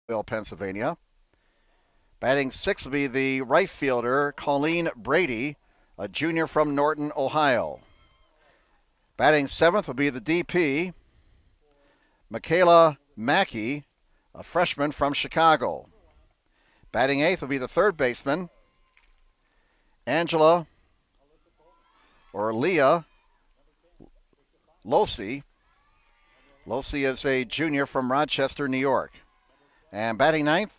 Pennsylvania. Batting sixth will be the right fielder, Colleen Brady, a junior from Norton, Ohio. Batting seventh will be the DP, Michaela Mackey, a freshman from Chicago. Batting eighth will be the third baseman, Angela or Leah Losi. Losi is a junior from Rochester, New York. And batting ninth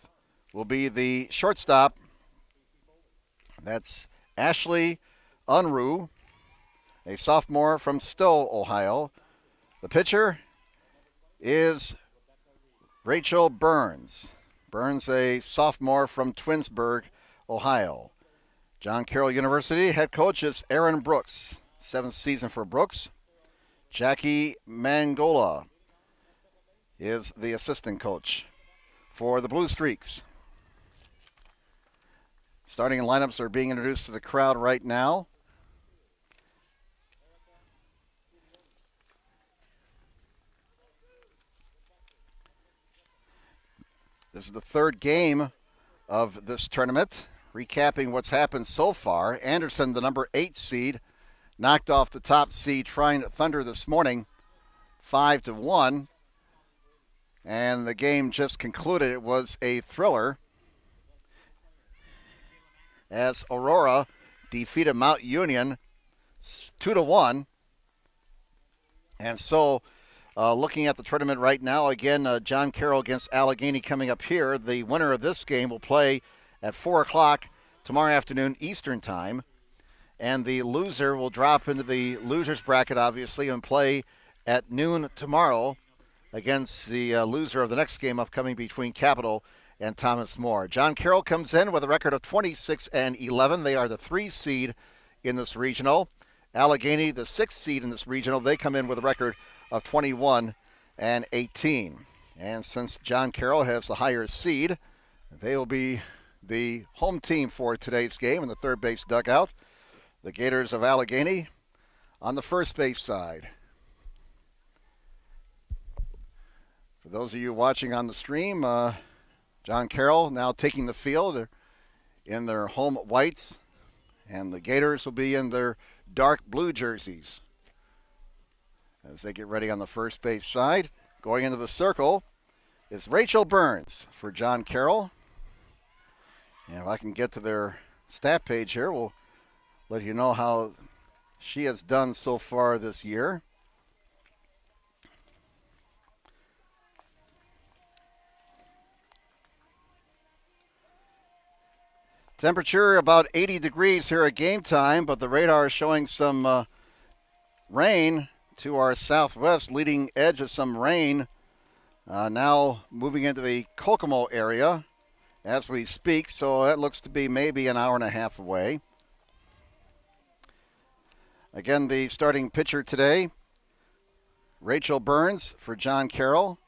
will be the shortstop. That's Ashley Unruh, a sophomore from Stowe, Ohio. The pitcher is Rachel Burns. Burns, a sophomore from Twinsburg, Ohio. John Carroll University head coach is Aaron Brooks, seventh season for Brooks. Jackie Mangola is the assistant coach for the Blue Streaks. Starting lineups are being introduced to the crowd right now. This is the third game of this tournament. Recapping what's happened so far, Anderson, the number 8 seed, knocked off the top seed Trine Thunder this morning 5-1. And the game just concluded. It was a thriller as Aurora defeated Mount Union 2-1. And so looking at the tournament right now, again, John Carroll against Allegheny coming up here. The winner of this game will play at 4 o'clock tomorrow afternoon Eastern Time. And the loser will drop into the loser's bracket, obviously, and play at noon tomorrow against the loser of the next game upcoming between Capital and Thomas More. John Carroll comes in with a record of 26-11. They are the 3 seed in this regional. Allegheny, the 6th seed in this regional, they come in with a record of 21-18. And since John Carroll has the higher seed, they will be the home team for today's game in the third base dugout. The Gators of Allegheny on the first base side. For those of you watching on the stream, John Carroll now taking the field in their home whites, and the Gators will be in their dark blue jerseys as they get ready on the first base side. Going into the circle is Rachel Burns for John Carroll. And if I can get to their stat page here, we'll let you know how she has done so far this year. Temperature about 80 degrees here at game time, but the radar is showing some rain to our southwest, leading edge of some rain. Now moving into the Kokomo area as we speak, so that looks to be maybe an hour and a half away. Again, the starting pitcher today, Rachel Burns for John Carroll,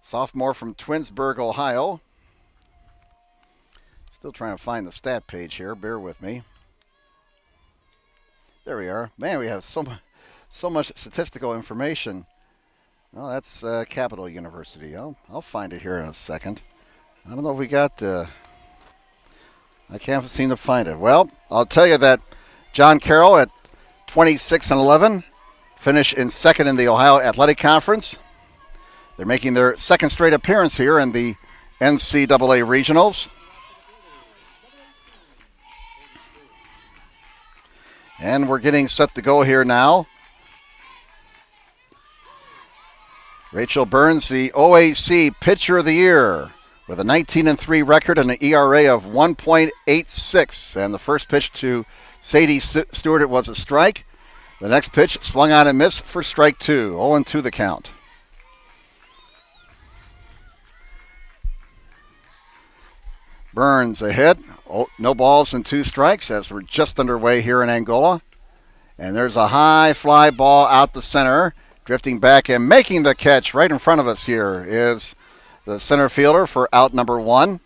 sophomore from Twinsburg, Ohio. Still trying to find the stat page here. Bear with me. There we are. Man, we have so much statistical information. Well, that's Capital University. I'll find it here in a second. I don't know if we got... I can't seem to find it. Well, I'll tell you that John Carroll at 26-11 finish in second in the Ohio Athletic Conference. They're making their second straight appearance here in the NCAA Regionals. And we're getting set to go here now. Rachel Burns, the OAC Pitcher of the Year, with a 19-3 record and an ERA of 1.86. And the first pitch to Sadie Stewart, it was a strike. The next pitch swung on and missed for strike 2. 0-2 the count. Burns ahead. No balls and 2 strikes as we're just underway here in Angola. And there's a high fly ball out the center. Drifting back and making the catch right in front of us here is the center fielder for out number 1.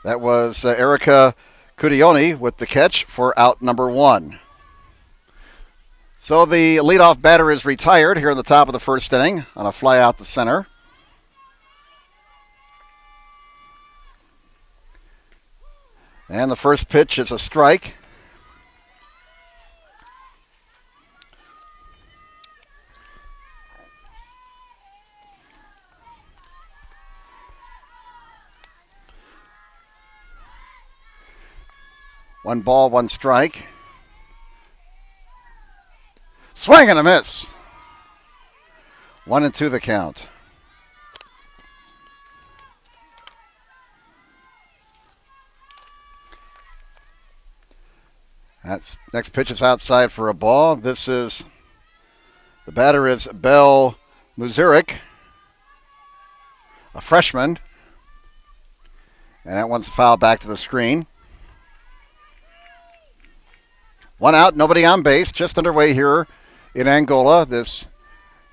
That was Erica Cudioni with the catch for out number 1. So the leadoff batter is retired here in the top of the first inning on a fly out to center. And the first pitch is a strike. One ball, one strike. Swing and a miss. 1-2 the count. Next pitch is outside for a ball. The batter is Bell Muzirik, a freshman. And that one's fouled back to the screen. One out, nobody on base. Just underway here in Angola, this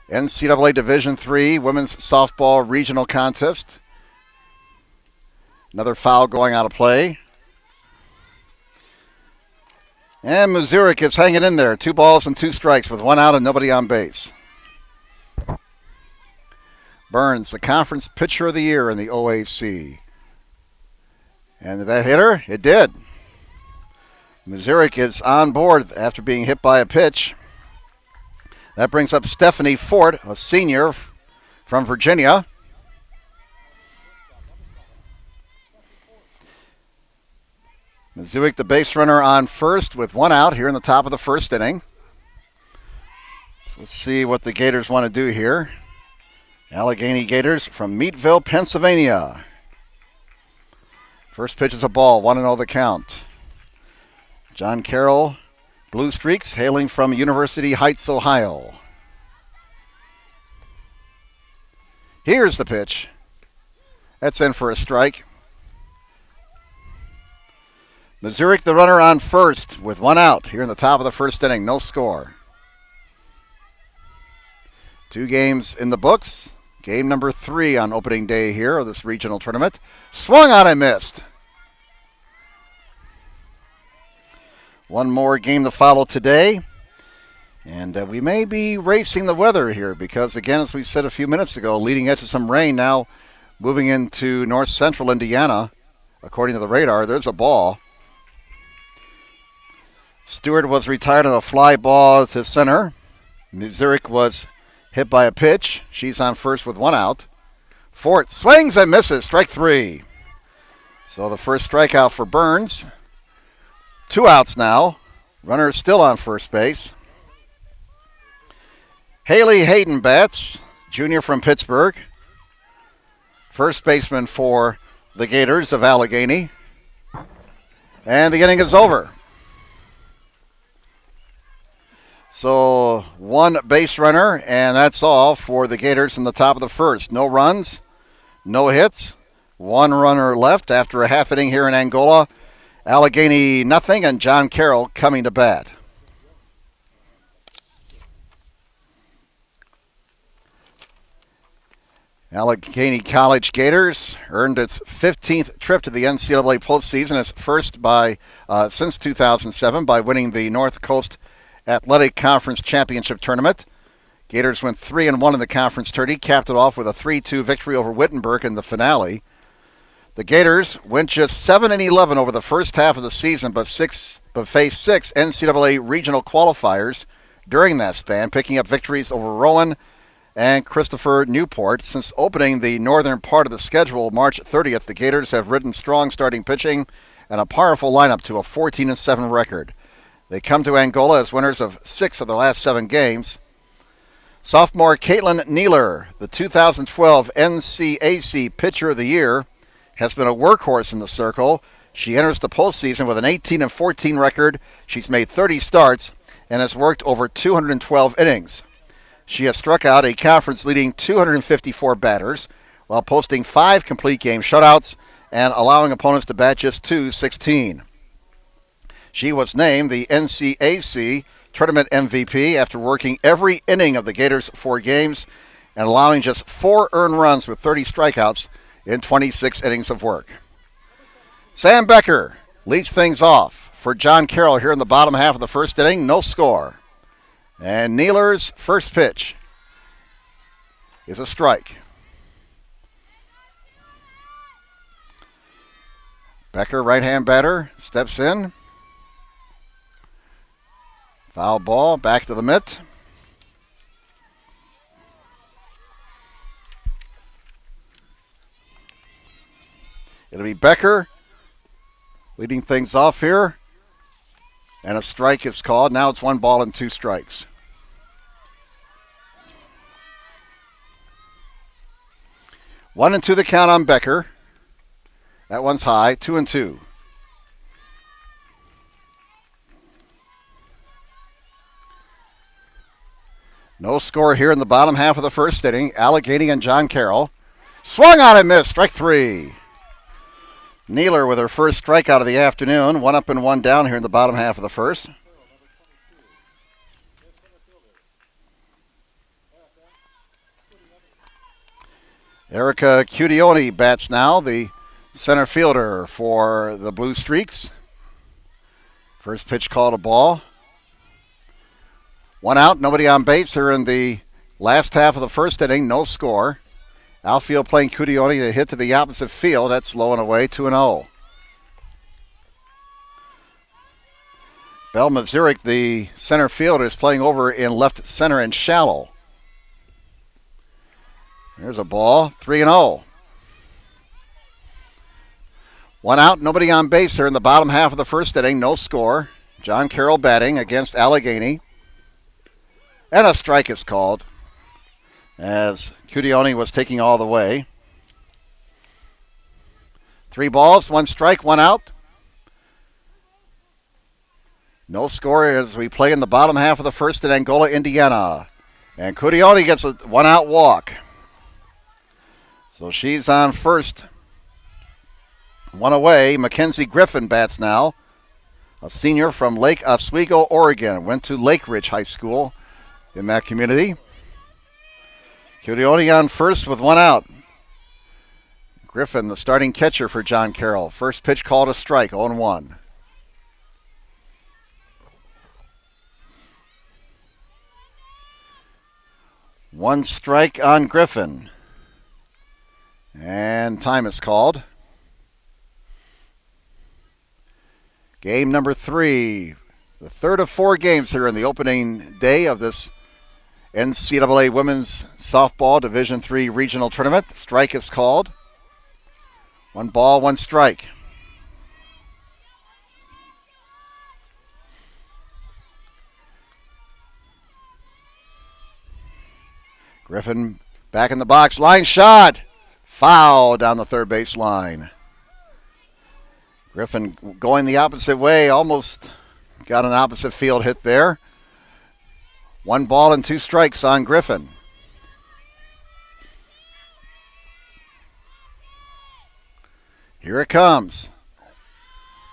NCAA Division III women's softball regional contest. Another foul going out of play. And Muzirik is hanging in there. 2 balls and 2 strikes with 1 out and nobody on base. Burns, the conference pitcher of the year in the OAC. And did that hit her? It did. Muzirik is on board after being hit by a pitch. That brings up Stephanie Fort, a senior from Virginia. Muzirik, the base runner, on first with 1 out here in the top of the first inning. So let's see what the Gators want to do here. Allegheny Gators from Meadville, Pennsylvania. First pitch is a ball, 1-0 the count. John Carroll, Blue Streaks, hailing from University Heights, Ohio. Here's the pitch. That's in for a strike. Muzirik, the runner, on first with 1 out here in the top of the first inning. No score. 2 games in the books. Game number 3 on opening day here of this regional tournament. Swung on and missed. One more game to follow today. And we may be racing the weather here because, again, as we said a few minutes ago, leading edge of some rain now moving into north central Indiana. According to the radar, there's a ball. Stewart was retired on a fly ball to center. Muzirik was hit by a pitch. She's on first with 1 out. Fort swings and misses. Strike 3. So the first strikeout for Burns. 2 outs now. Runner still on first base. Haley Hayden bats, junior from Pittsburgh. First baseman for the Gators of Allegheny. And the inning is over. So 1 base runner, and that's all for the Gators in the top of the first. No runs, no hits, 1 runner left after a half inning here in Angola. Allegheny nothing, and John Carroll coming to bat. Allegheny College Gators earned its 15th trip to the NCAA postseason, its first since 2007 by winning the North Coast Athletic Conference Championship Tournament. Gators went 3-1 in the conference tourney, capped it off with a 3-2 victory over Wittenberg in the finale. The Gators went just 7-11 over the first half of the season, but faced 6 NCAA regional qualifiers during that span, picking up victories over Rowan and Christopher Newport. Since opening the northern part of the schedule March 30th, the Gators have ridden strong starting pitching and a powerful lineup to a 14-7 record. They come to Angola as winners of 6 of their last 7 games. Sophomore Kaitlin Nealer, the 2012 NCAC Pitcher of the Year, has been a workhorse in the circle. She enters the postseason with an 18-14 record. She's made 30 starts and has worked over 212 innings. She has struck out a conference-leading 254 batters while posting 5 complete game shutouts and allowing opponents to bat just 216. She was named the NCAC Tournament MVP after working every inning of the Gators' 4 games and allowing just 4 earned runs with 30 strikeouts in 26 innings of work. Sam Becker leads things off for John Carroll here in the bottom half of the first inning. No score. And Nealer's first pitch is a strike. Becker, right-hand batter, steps in. Foul ball, back to the mitt. It'll be Becker leading things off here. And a strike is called. Now it's 1 ball and 2 strikes. One and 2 the count on Becker. That one's high, 2-2. No score here in the bottom half of the first inning. Allegheny and John Carroll. Swung on and missed. Strike 3. Nealer with her first strikeout of the afternoon. 1 up and 1 down here in the bottom half of the first. Erica Cutione bats now, the center fielder for the Blue Streaks. First pitch called a ball. 1 out, nobody on base here in the last half of the first inning, no score. Outfield playing Cutione to hit to the opposite field. That's low and away, 2-0. Belle Mazurek, the center fielder, is playing over in left center and shallow. There's a ball, 3-0. 1 out, nobody on base here in the bottom half of the first inning, no score. John Carroll batting against Allegheny. And a strike is called as Cutione was taking all the way. 3 balls, 1 strike, 1 out. No score as we play in the bottom half of the first in Angola, Indiana. And Cutione gets a 1 out walk. So she's on first. 1 away. Mackenzie Griffin bats now. A senior from Lake Oswego, Oregon. Went to Lake Ridge High School in that community. Cutione on first with 1 out. Griffin, the starting catcher for John Carroll. First pitch called a strike, 0-1. One strike on Griffin. And time is called. Game number 3. The third of 4 games here in the opening day of this NCAA Women's Softball Division III Regional Tournament. Strike is called. 1 ball, 1 strike. Griffin back in the box. Line shot. Foul down the third base line. Griffin going the opposite way. Almost got an opposite field hit there. 1 ball and 2 strikes on Griffin. Here it comes.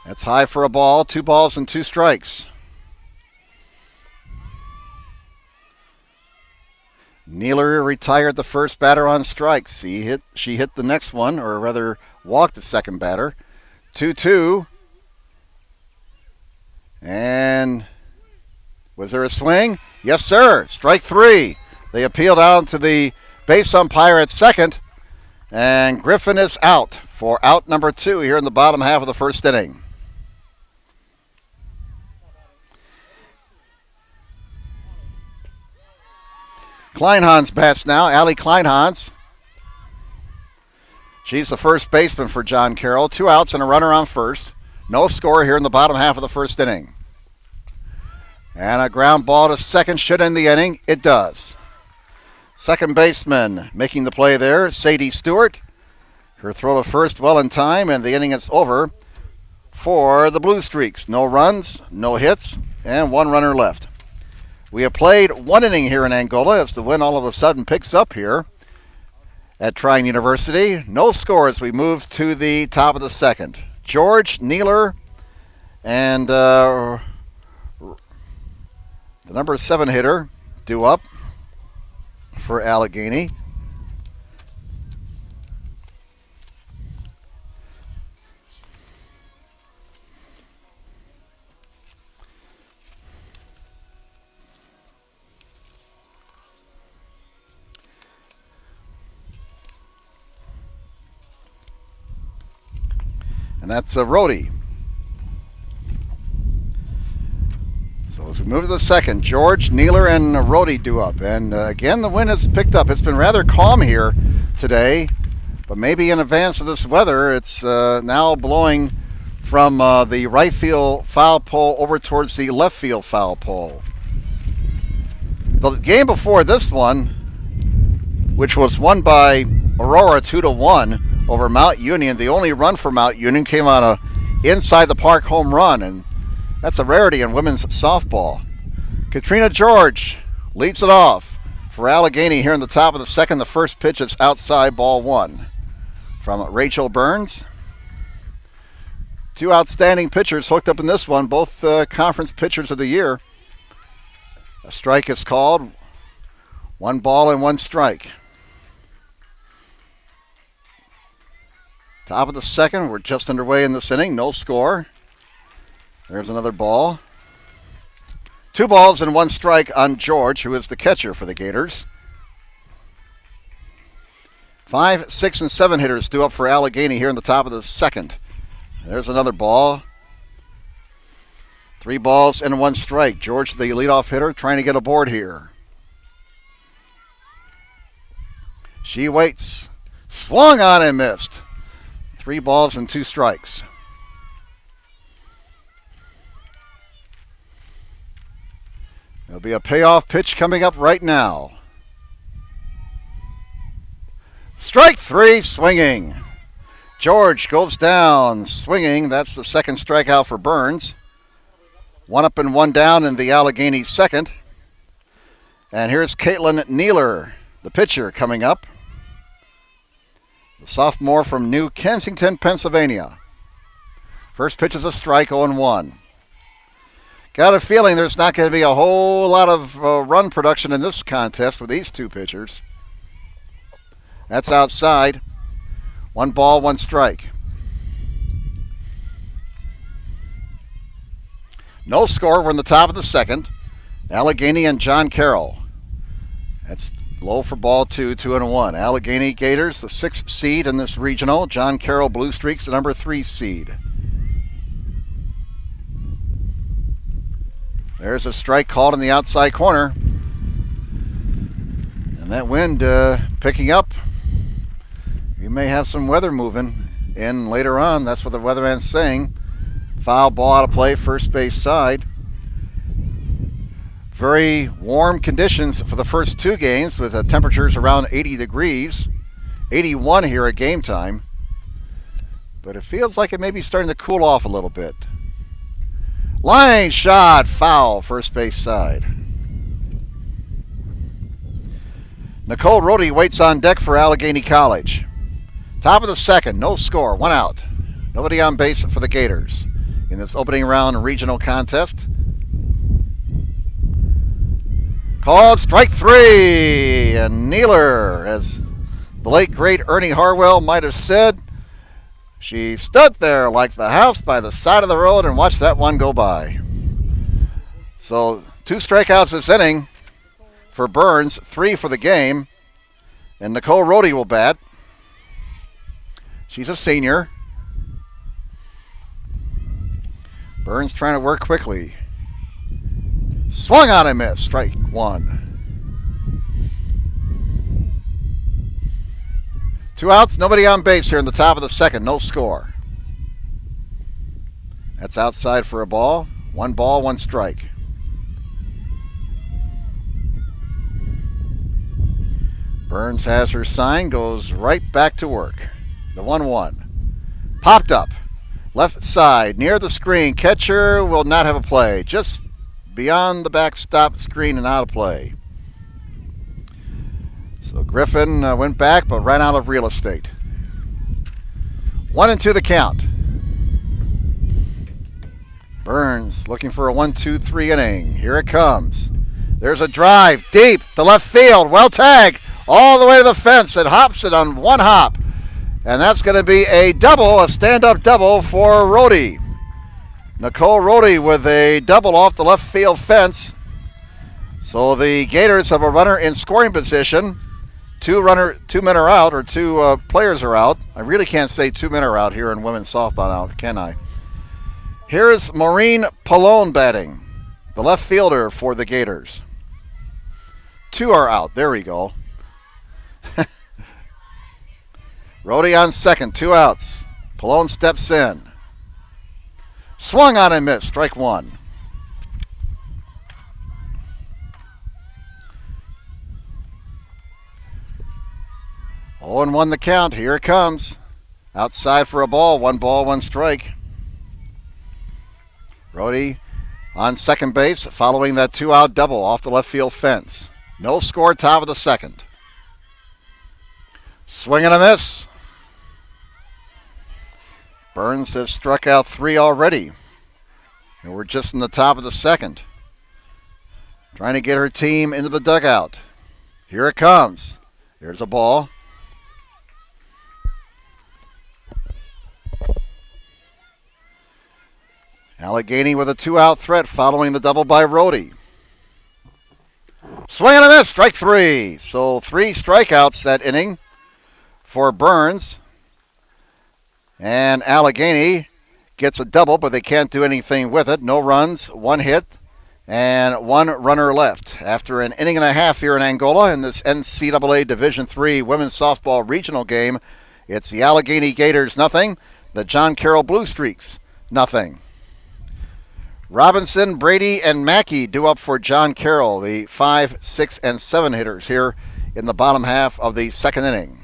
That's high for a ball. 2 balls and 2 strikes. Nealer retired the first batter on strikes. She hit the next one, or rather walked the second batter. 2-2. And was there a swing? Yes, sir. Strike 3. They appealed out to the base umpire at second. And Griffin is out for out number 2 here in the bottom half of the first inning. Kleinhans bats now. Allie Kleinhans. She's the first baseman for John Carroll. 2 outs and a runner on first. No score here in the bottom half of the first inning. And a ground ball to second should end the inning. It does. Second baseman making the play there, Sadie Stewart. Her throw to first well in time, and the inning is over for the Blue Streaks. No runs, no hits, and 1 runner left. We have played 1 inning here in Angola as the wind all of a sudden picks up here at Trine University. No score as we move to the top of the second. George, Nealer, and the number 7 hitter due up for Allegheny. And that's Rhodey. So as we move to the second, George, Neeler, and Rhodey due up. And again, the wind has picked up. It's been rather calm here today, but maybe in advance of this weather, it's now blowing from the right field foul pole over towards the left field foul pole. The game before this one, which was won by Aurora 2-1 over Mount Union, the only run for Mount Union came on a inside the park home run, and that's a rarity in women's softball. Katrina George leads it off for Allegheny here in the top of the second. The first pitch is outside, ball one. From Rachel Burns. Two outstanding pitchers hooked up in this one, both conference pitchers of the year. A strike is called. 1 ball and 1 strike. Top of the second, we're just underway in this inning, no score. There's another ball. 2 balls and 1 strike on George, who is the catcher for the Gators. 5, 6, and 7 hitters due up for Allegheny here in the top of the second. There's another ball. 3 balls and 1 strike. George, the leadoff hitter, trying to get aboard here. She waits. Swung on and missed. 3 balls and 2 strikes. There'll be a payoff pitch coming up right now. Strike 3, swinging. George goes down, swinging. That's the second strikeout for Burns. 1 up and 1 down in the Allegheny second. And here's Kaitlin Neeler, the pitcher, coming up. The sophomore from New Kensington, Pennsylvania. First pitch is a strike, 0-1. Got a feeling there's not going to be a whole lot of run production in this contest with these two pitchers. That's outside. 1 ball, 1 strike. No score. We're in the top of the second. Allegheny and John Carroll. That's low for ball 2, 2-1. Allegheny Gators, the 6th seed in this regional. John Carroll Blue Streaks, the number 3 seed. There's a strike called in the outside corner. And that wind picking up. You may have some weather moving in later on. That's what the weatherman's saying. Foul ball out of play, first base side. Very warm conditions for the first 2 games with temperatures around 80 degrees. 81 here at game time. But it feels like it may be starting to cool off a little bit. Line shot, foul, first base side. Nicole Rhodey waits on deck for Allegheny College. Top of the second, no score, 1 out. Nobody on base for the Gators in this opening round regional contest. Called strike 3, and Neeler, as the late great Ernie Harwell might have said, she stood there like the house by the side of the road and watched that one go by. So 2 strikeouts this inning for Burns, 3 for the game. And Nicole Rhodey will bat. She's a senior. Burns trying to work quickly. Swung on and missed. Strike 1. 2 outs, nobody on base here in the top of the second. No score. That's outside for a ball. 1 ball, 1 strike. Burns has her sign, goes right back to work. The 1-1. Popped up. Left side, near the screen. Catcher will not have a play. Just beyond the backstop screen and out of play. So Griffin went back, but ran out of real estate. 1-2 the count. Burns looking for a 1-2-3 inning. Here it comes. There's a drive deep to left field. Well tagged all the way to the fence. It hops it on 1 hop. And that's going to be a double, a stand-up double for Rhodey. Nicole Rhodey with a double off the left field fence. So the Gators have a runner in scoring position. Two men are out, or two players are out. I really can't say 2 men are out here in women's softball now, can I? Here's Maureen Pallone batting, the left fielder for the Gators. 2 are out. There we go. Rhodey on second, 2 outs. Pallone steps in. Swung on and missed, strike 1. Oh, and 1 the count. Here it comes. Outside for a ball. 1 ball, 1 strike. Rhodey on second base, following that 2-out double off the left field fence. No score, top of the second. Swing and a miss. Burns has struck out 3 already. And we're just in the top of the second. Trying to get her team into the dugout. Here it comes. Here's a ball. Allegheny with a 2-out threat following the double by Rhodey. Swing and a miss, strike 3. So 3 strikeouts that inning for Burns. And Allegheny gets a double, but they can't do anything with it. No runs, 1 hit, and 1 runner left. After an inning and a half here in Angola in this NCAA Division III women's softball regional game, it's the Allegheny Gators nothing, the John Carroll Blue Streaks nothing. Robinson, Brady, and Mackey due up for John Carroll, the 5, 6, and 7 hitters here in the bottom half of the second inning.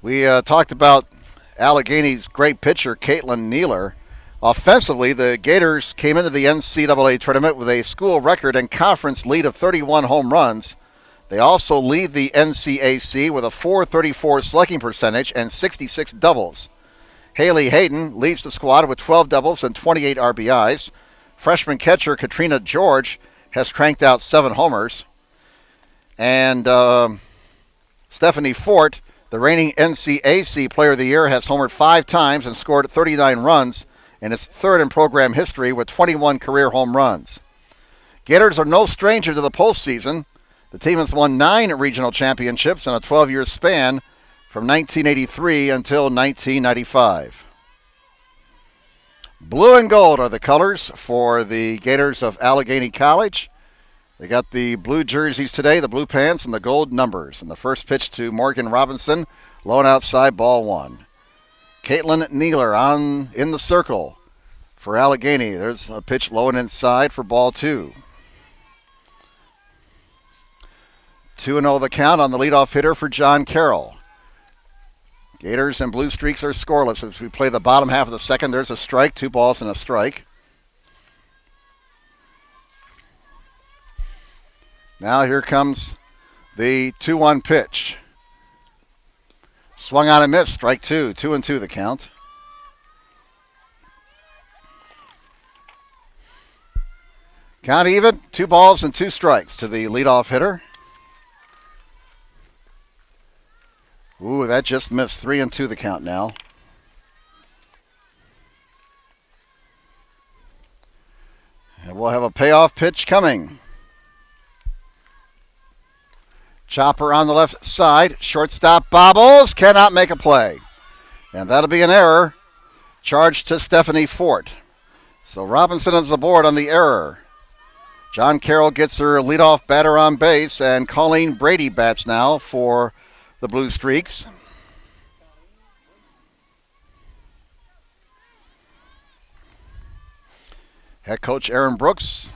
We talked about Allegheny's great pitcher, Kaitlin Nealer. Offensively, the Gators came into the NCAA tournament with a school record and conference lead of 31 home runs. They also lead the NCAC with a .434 slugging percentage and 66 doubles. Haley Hayden leads the squad with 12 doubles and 28 RBIs. Freshman catcher Katrina George has cranked out 7 homers. And Stephanie Fort, the reigning NCAC Player of the Year, has homered 5 times and scored 39 runs in its 3rd in program history with 21 career home runs. Gators are no stranger to the postseason. The team has won 9 regional championships in a 12-year span from 1983 until 1995. Blue and gold are the colors for the Gators of Allegheny College. They got the blue jerseys today, the blue pants, and the gold numbers. And the first pitch to Morgan Robinson, low and outside, ball 1. Kaitlin Nealer in the circle for Allegheny. There's a pitch low and inside for ball 2. 2-0 the count on the leadoff hitter for John Carroll. Gators and Blue Streaks are scoreless as we play the bottom half of the second. There's a strike, 2 balls and a strike. Now here comes the 2-1 pitch. Swung on and missed, strike 2, 2-2 the count. Count even, 2 balls and 2 strikes to the leadoff hitter. Ooh, that just missed, 3-2 the count now. And we'll have a payoff pitch coming. Chopper on the left side. Shortstop bobbles. Cannot make a play. And that'll be an error. Charged to Stephanie Fort. So Robinson is aboard on the error. John Carroll gets her leadoff batter on base. And Colleen Brady bats now for the Blue Streaks. Head coach Aaron Brooks.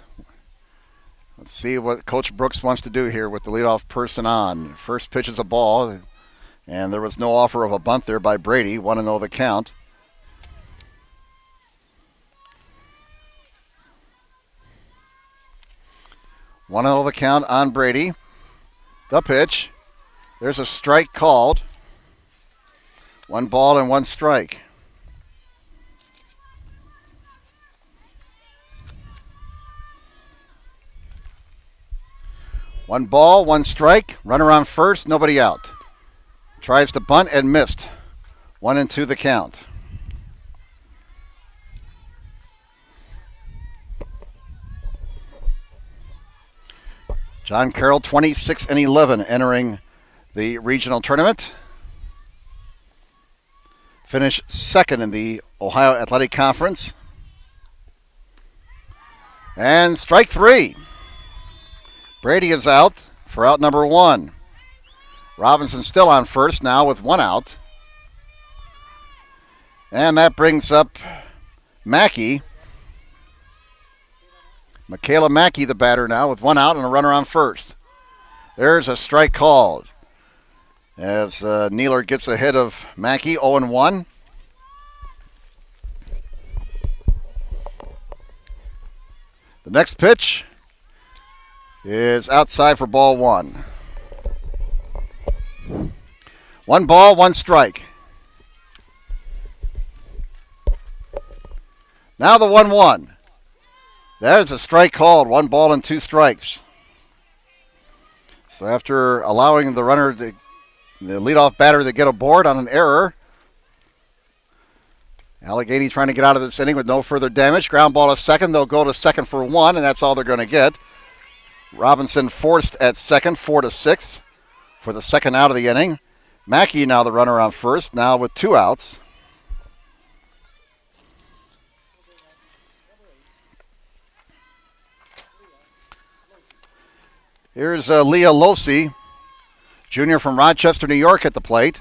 Let's see what Coach Brooks wants to do here with the leadoff person on. First pitch is a ball, and there was no offer of a bunt there by Brady. 1-0 the count. The count on Brady. The pitch. There's a strike called. 1 ball and 1 strike. One ball, 1 strike. Runner on first, nobody out. Tries to bunt and missed. 1-2 the count. John Carroll 26-11 entering the regional tournament. Finished second in the Ohio Athletic Conference. And strike three. Brady is out for out number one. Robinson still on first now with one out. And that brings up Mackey. Michaela Mackey, the batter now, with one out and a runner on first. There's a strike called as Nealer gets ahead of Mackey, 0-1. The next pitch is outside for ball one. 1 ball, 1 strike. Now the 1-1. There's a strike called, 1 ball and 2 strikes. So after allowing the runner, the leadoff batter, to get aboard on an error, Allegheny trying to get out of this inning with no further damage. Ground ball to second. They'll go to second for 1, and that's all they're going to get. Robinson forced at second, 4-6 for the second out of the inning. Mackey now the runner on first, now with 2 outs. Here's Leah Losi, junior from Rochester, New York, at the plate.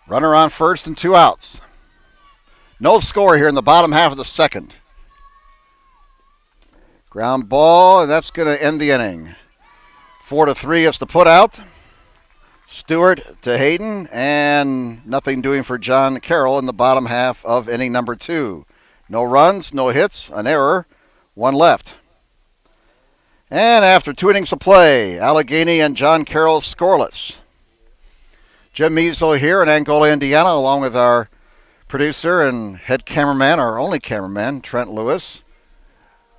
Runner on first and 2 outs. No score here in the bottom half of the second. Ground ball, and that's going to end the inning. 4-3 is the put out. Stewart to Hayden, and nothing doing for John Carroll in the bottom half of inning number 2. No runs, no hits, an error, 1 left. And after 2 innings of play, Allegheny and John Carroll scoreless. Jim Measle here in Angola, Indiana, along with our producer and head cameraman, our only cameraman, Trent Lewis,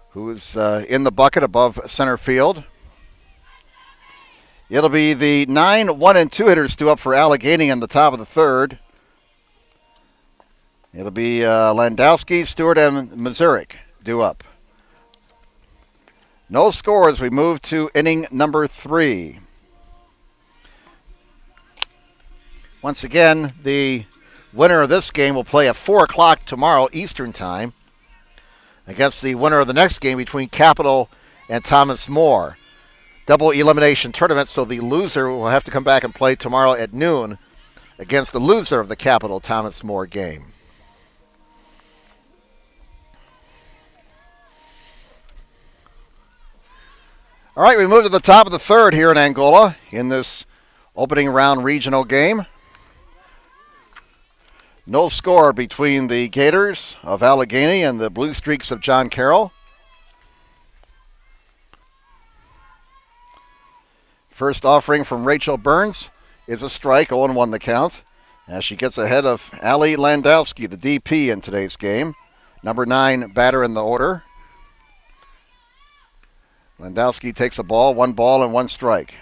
who's in the bucket above center field. It'll be the 9, 1, and 2 hitters due up for Allegheny in the top of the third. It'll be Landowski, Stewart, and Mazurik due up. No score as we move to inning number 3. Once again, the winner of this game will play at 4 o'clock tomorrow Eastern Time against the winner of the next game between Capital and Thomas More. Double elimination tournament, so the loser will have to come back and play tomorrow at noon against the loser of the Capital Thomas More game. All right, we move to the top of the third here in Angola in this opening round regional game. No score between the Gators of Allegheny and the Blue Streaks of John Carroll. First offering from Rachel Burns is a strike, 0-1 the count, as she gets ahead of Allie Landowski, the DP in today's game, number 9 batter in the order. Landowski takes a ball, 1 ball and 1 strike.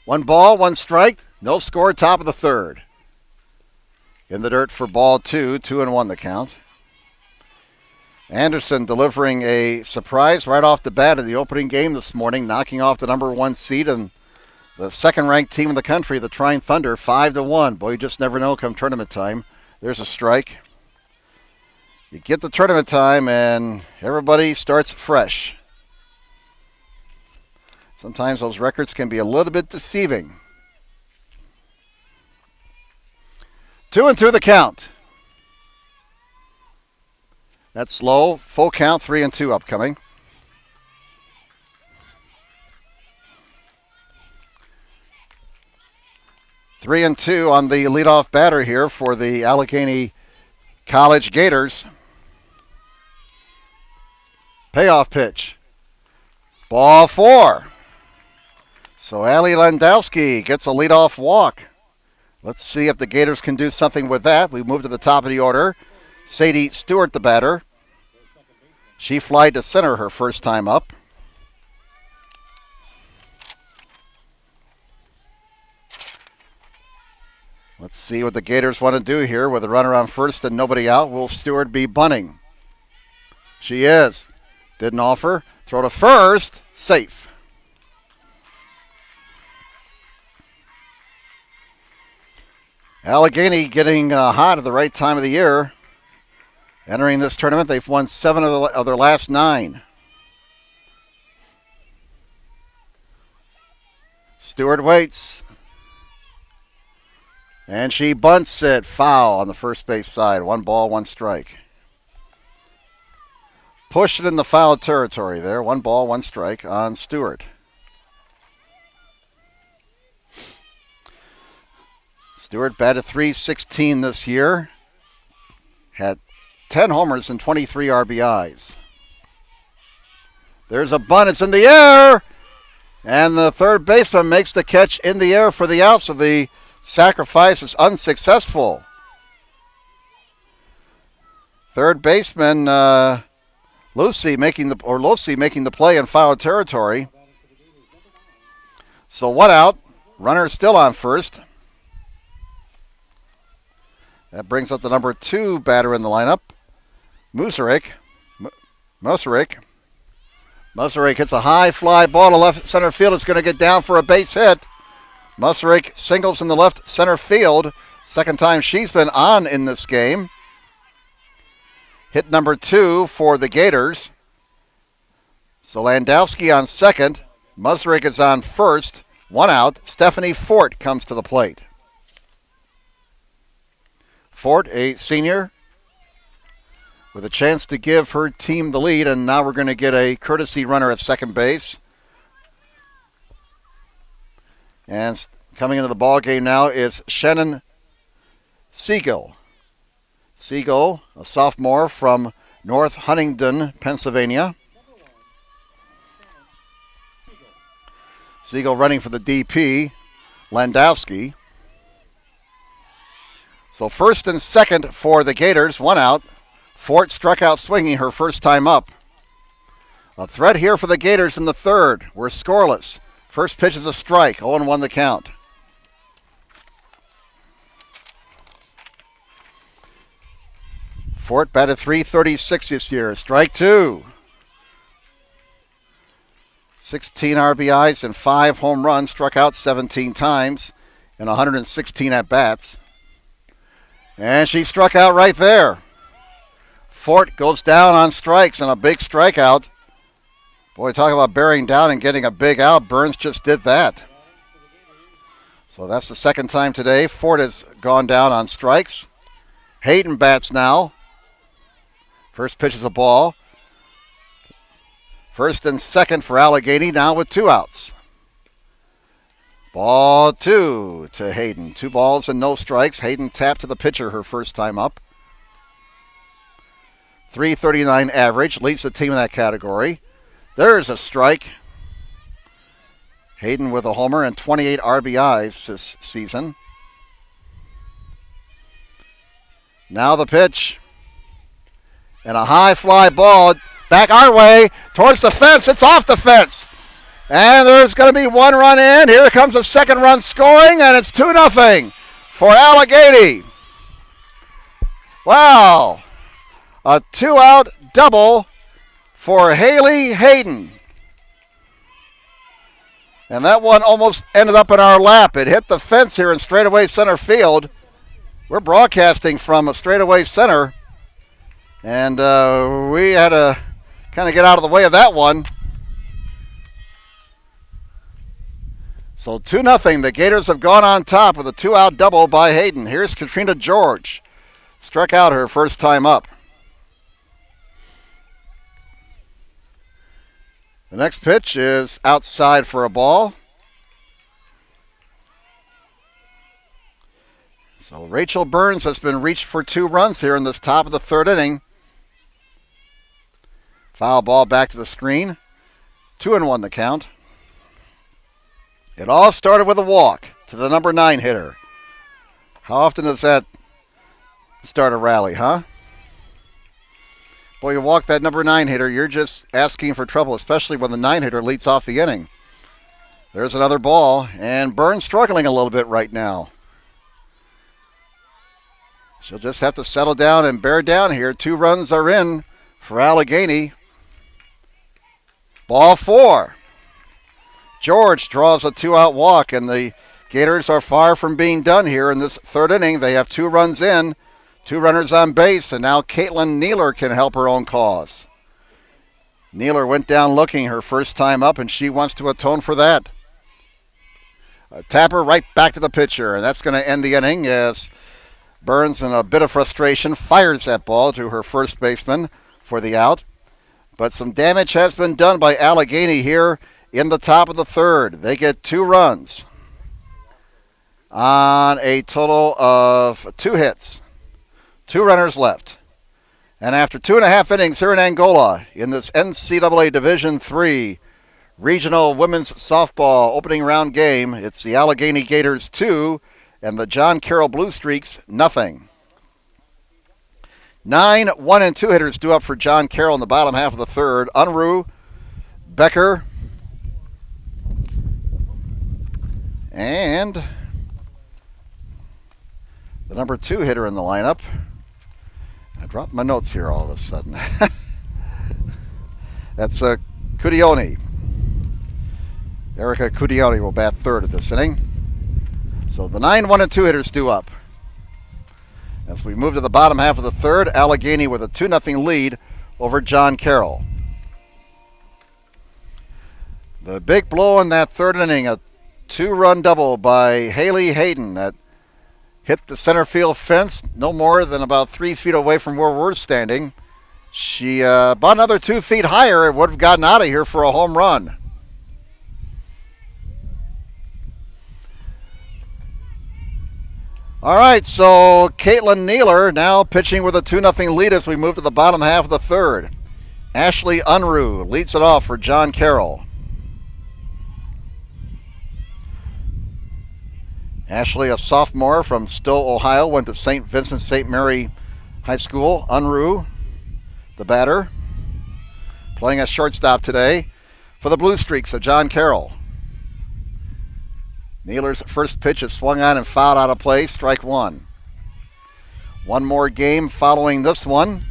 One ball, 1 strike, no score, top of the third. In the dirt for ball 2, 2-1 the count. Anderson delivering a surprise right off the bat in the opening game this morning, knocking off the number 1 seed and the second-ranked team in the country, the Trine Thunder, 5-1. Boy, you just never know come tournament time. There's a strike. You get the tournament time and everybody starts fresh. Sometimes those records can be a little bit deceiving. 2-2 the count. That's low. Full count, 3-2 upcoming. Three and two on the leadoff batter here for the Allegheny College Gators. Payoff pitch. Ball 4. So Allie Landowski gets a leadoff walk. Let's see if the Gators can do something with that. We move to the top of the order. Sadie Stewart, the batter. She flied to center her first time up. Let's see what the Gators want to do here with a runner on first and nobody out. Will Stewart be bunting? She is. Didn't offer. Throw to first. Safe. Allegheny getting hot at the right time of the year. Entering this tournament, they've won 7 of their last 9. Stewart waits. And she bunts it. Foul on the first base side. 1 ball, 1 strike. Push it in the foul territory there. 1 ball, 1 strike on Stewart. Stewart batted .316 this year. Had 10 homers and 23 RBIs. There's a bunt. It's in the air. And the third baseman makes the catch in the air for the out, so the sacrifice is unsuccessful. Third baseman Lucy making the play in foul territory. So 1 out. Runner still on first. That brings up the number 2 batter in the lineup, Musarik. Musarik hits a high fly ball to left center field. It's going to get down for a base hit. Musarik singles in the left center field. Second time she's been on in this game. Hit number 2 for the Gators. So Landowski on second. Musarik is on first. 1 out. Stephanie Fort comes to the plate. Fort, a senior, with a chance to give her team the lead, and now we're going to get a courtesy runner at second base. And coming into the ball game now is Shedden Seagull. Seagull, a sophomore from North Huntingdon, Pennsylvania. Seagull running for the DP, Landowski. So first and second for the Gators, 1 out. Fort struck out swinging her first time up. A threat here for the Gators in the third. We're scoreless. First pitch is a strike, 0-1 the count. Fort batted .336 this year. Strike 2. 16 RBIs and 5 home runs. Struck out 17 times in 116 at-bats. And she struck out right there. Fort goes down on strikes and a big strikeout. Boy, talk about bearing down and getting a big out. Burns just did that. So that's the second time today Fort has gone down on strikes. Hayden bats now. First pitch is a ball. First and second for Allegheny now with 2 outs. Ball 2 to Hayden. 2 balls and no strikes. Hayden tapped to the pitcher her first time up. .339 average. Leads the team in that category. There's a strike. Hayden with a homer and 28 RBIs this season. Now the pitch. And a high fly ball back our way towards the fence. It's off the fence. And there's going to be 1 run in. Here comes a second run scoring, and it's 2-0 for Allegheny. Wow. A 2-out double for Haley Hayden. And that one almost ended up in our lap. It hit the fence here in straightaway center field. We're broadcasting from a straightaway center. And we had to kind of get out of the way of that one. So 2-0. The Gators have gone on top with a 2-out double by Hayden. Here's Katrina George. Struck out her first time up. The next pitch is outside for a ball. So Rachel Burns has been reached for 2 runs here in this top of the third inning. Foul ball back to the screen. 2-1 the count. It all started with a walk to the number 9 hitter. How often does that start a rally, huh? Boy, you walk that number 9 hitter, you're just asking for trouble, especially when the 9 hitter leads off the inning. There's another ball, and Burns struggling a little bit right now. She'll just have to settle down and bear down here. 2 runs are in for Allegheny. Ball 4. George draws a 2-out walk, and the Gators are far from being done here in this third inning. They have 2 runs in, 2 runners on base, and now Kaitlin Nealer can help her own cause. Nealer went down looking her first time up, and she wants to atone for that. A tapper right back to the pitcher, and that's going to end the inning as Burns, in a bit of frustration, fires that ball to her first baseman for the out. But some damage has been done by Allegheny here in the top of the third. They get 2 runs on a total of 2 hits. 2 runners left. And after 2.5 innings here in Angola in this NCAA Division III Regional Women's Softball opening round game, it's the Allegheny Gators 2 and the John Carroll Blue Streaks nothing. 9 1-2 hitters due up for John Carroll in the bottom half of the third. Unruh, Becker, and the number 2 hitter in the lineup. I dropped my notes here all of a sudden. That's Cudioni. Erica Cudioni will bat third of this inning. So the 9 1-2 hitters due up. As we move to the bottom half of the third, Allegheny with a 2-0 lead over John Carroll. The big blow in that third inning, a 2-run double by Haley Hayden that hit the center field fence no more than about 3 feet away from where we're standing. She, about another 2 feet higher, would have gotten out of here for a home run. All right, so Kaitlin Nealer now pitching with a 2-0 lead as we move to the bottom half of the third. Ashley Unruh leads it off for John Carroll. Ashley, a sophomore from Stowe, Ohio, went to St. Vincent St. Mary High School. Unruh, the batter, playing a shortstop today for the Blue Streaks of John Carroll. Nealer's first pitch is swung on and fouled out of play, strike 1. One more game following this one.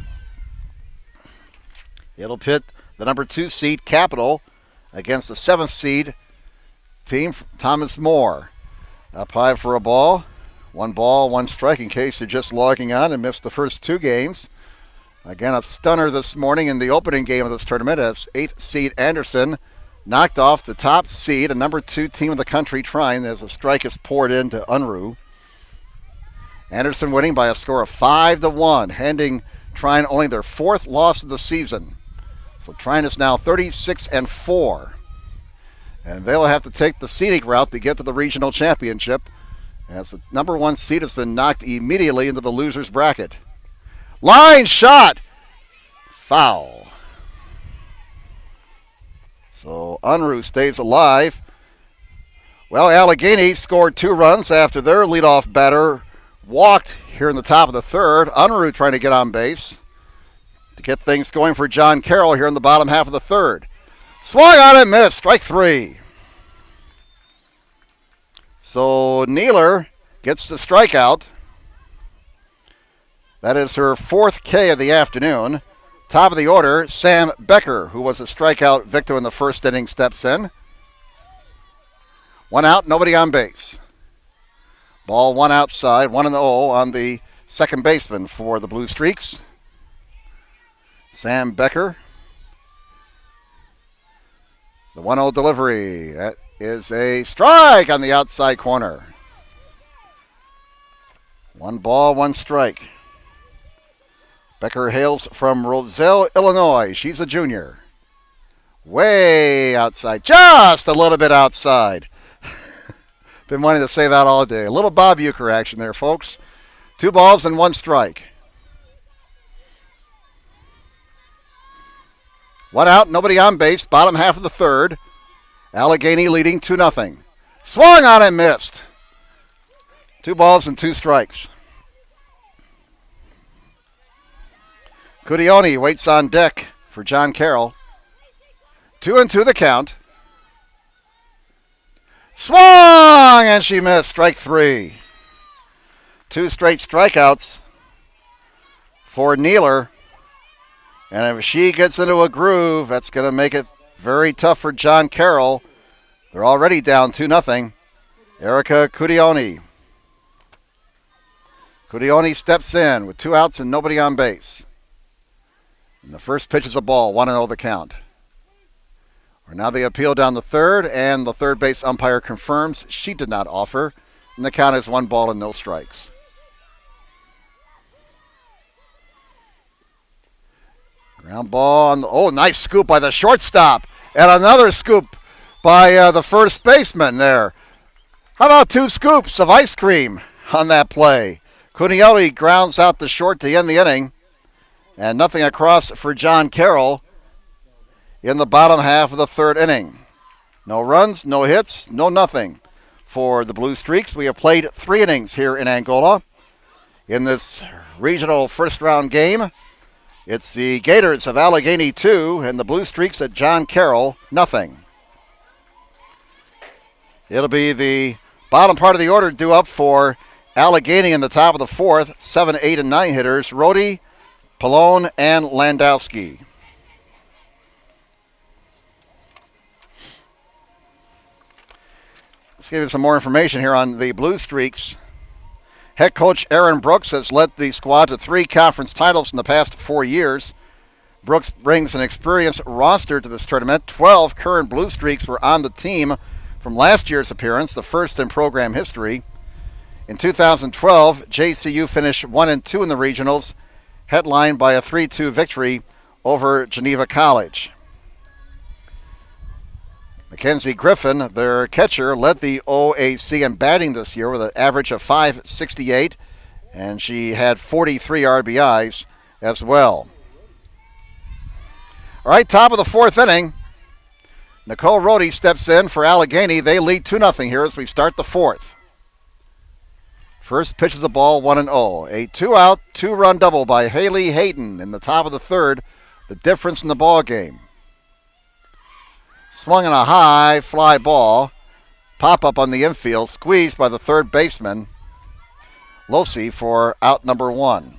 It'll pit the number 2 seed, Capital, against the 7th seed team, Thomas More. Up high for a ball. 1 ball, 1 strike in case you're just logging on and missed the first 2 games. Again, a stunner this morning in the opening game of this tournament as 8th seed Anderson knocked off the top seed, a number 2 team in the country, Trine, as a strike is poured into Unruh. Anderson winning by a score of 5-1, handing Trine only their 4th loss of the season. So Trine is now 36-4. And they'll have to take the scenic route to get to the regional championship, as the number 1 seed has been knocked immediately into the loser's bracket. Line shot! Foul. So Unruh stays alive. Well, Allegheny scored 2 runs after their leadoff batter walked here in the top of the third. Unruh trying to get on base to get things going for John Carroll here in the bottom half of the third. Swung on and missed. Strike 3. So Nealer gets the strikeout. That is her 4th K of the afternoon. Top of the order, Sam Becker, who was a strikeout victim in the first inning, steps in. 1 out, nobody on base. Ball 1 outside, 1-0 on the second baseman for the Blue Streaks. Sam Becker. The 1-0 delivery. That is a strike on the outside corner. 1 ball, 1 strike. Becker hails from Roselle, Illinois. She's a junior. Way outside. Just a little bit outside. Been wanting to say that all day. A little Bob Uecker action there, folks. 2 balls and 1 strike. 1 out, nobody on base. Bottom half of the third. Allegheny leading 2-0. Swung on and missed. 2 balls and 2 strikes. Cudioni waits on deck for John Carroll. 2-2 the count. Swung and she missed. Strike 3. 2 straight strikeouts for Nealer. And if she gets into a groove, that's going to make it very tough for John Carroll. They're already down 2-0. Erica Cudioni. Cudioni steps in with 2 outs and nobody on base. And the first pitch is a ball, 1-0 the count. Now they appeal down the third, and the third base umpire confirms she did not offer. And the count is 1 ball and no strikes. Ground ball on nice scoop by the shortstop. And another scoop by the first baseman there. How about 2 scoops of ice cream on that play? Cudioni grounds out the short to end the inning. And nothing across for John Carroll in the bottom half of the third inning. No runs, no hits, no nothing for the Blue Streaks. We have played 3 innings here in Angola in this regional first-round game. It's the Gators of Allegheny 2 and the Blue Streaks at John Carroll, nothing. It'll be the bottom part of the order due up for Allegheny in the top of the fourth. 7, 8, and 9 hitters. Rohde, Pallone, and Landowski. Let's give you some more information here on the Blue Streaks. Head coach Aaron Brooks has led the squad to 3 conference titles in the past 4 years. Brooks brings an experienced roster to this tournament. 12 current Blue Streaks were on the team from last year's appearance, the first in program history. In 2012, JCU finished 1-2 in the regionals, headlined by a 3-2 victory over Geneva College. Mackenzie Griffin, their catcher, led the OAC in batting this year with an average of .568, and she had 43 RBIs as well. All right, top of the fourth inning. Nicole Rohde steps in for Allegheny. They lead 2-0 here as we start the fourth. First pitch is a ball, 1-0. A 2-out, 2-run double by Haley Hayden in the top of the third. The difference in the ball game. Swung on a high fly ball. Pop up on the infield. Squeezed by the third baseman, Losi, for out number 1.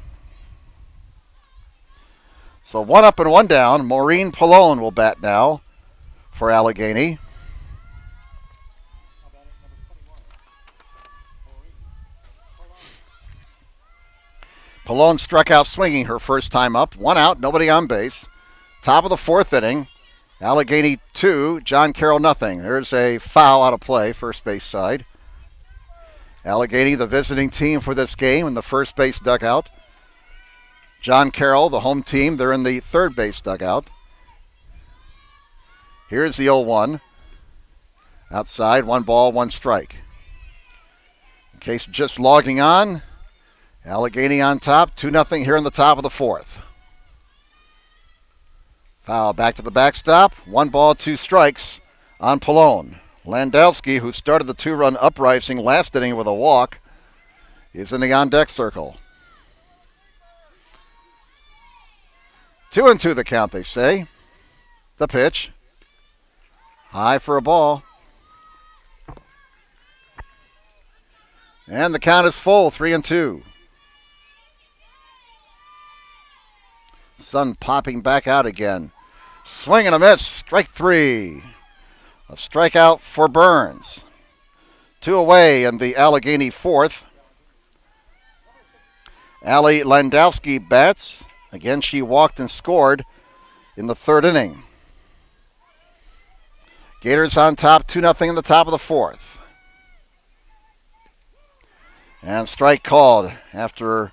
So 1 up and 1 down. Maureen Pallone will bat now for Allegheny. Pallone struck out swinging her first time up. 1 out, nobody on base. Top of the fourth inning. Allegheny 2, John Carroll nothing. There's a foul out of play, first base side. Allegheny, the visiting team for this game, in the first base dugout. John Carroll, the home team, they're in the third base dugout. Here's the 0-1. Outside, 1 ball, 1 strike. In case you're just logging on, Allegheny on top, 2-0 here in the top of the fourth. Foul back to the backstop. 1 ball, 2 strikes on Pallone. Landowski, who started the 2-run uprising last inning with a walk, is in the on-deck circle. 2-2 the count, they say. The pitch. High for a ball. And the count is full, 3-2. Sun popping back out again. Swing and a miss. Strike 3. A strikeout for Burns. 2 away in the Allegheny fourth. Allie Landowski bats. Again, she walked and scored in the third inning. Gators on top, 2-0 in the top of the fourth. And strike called after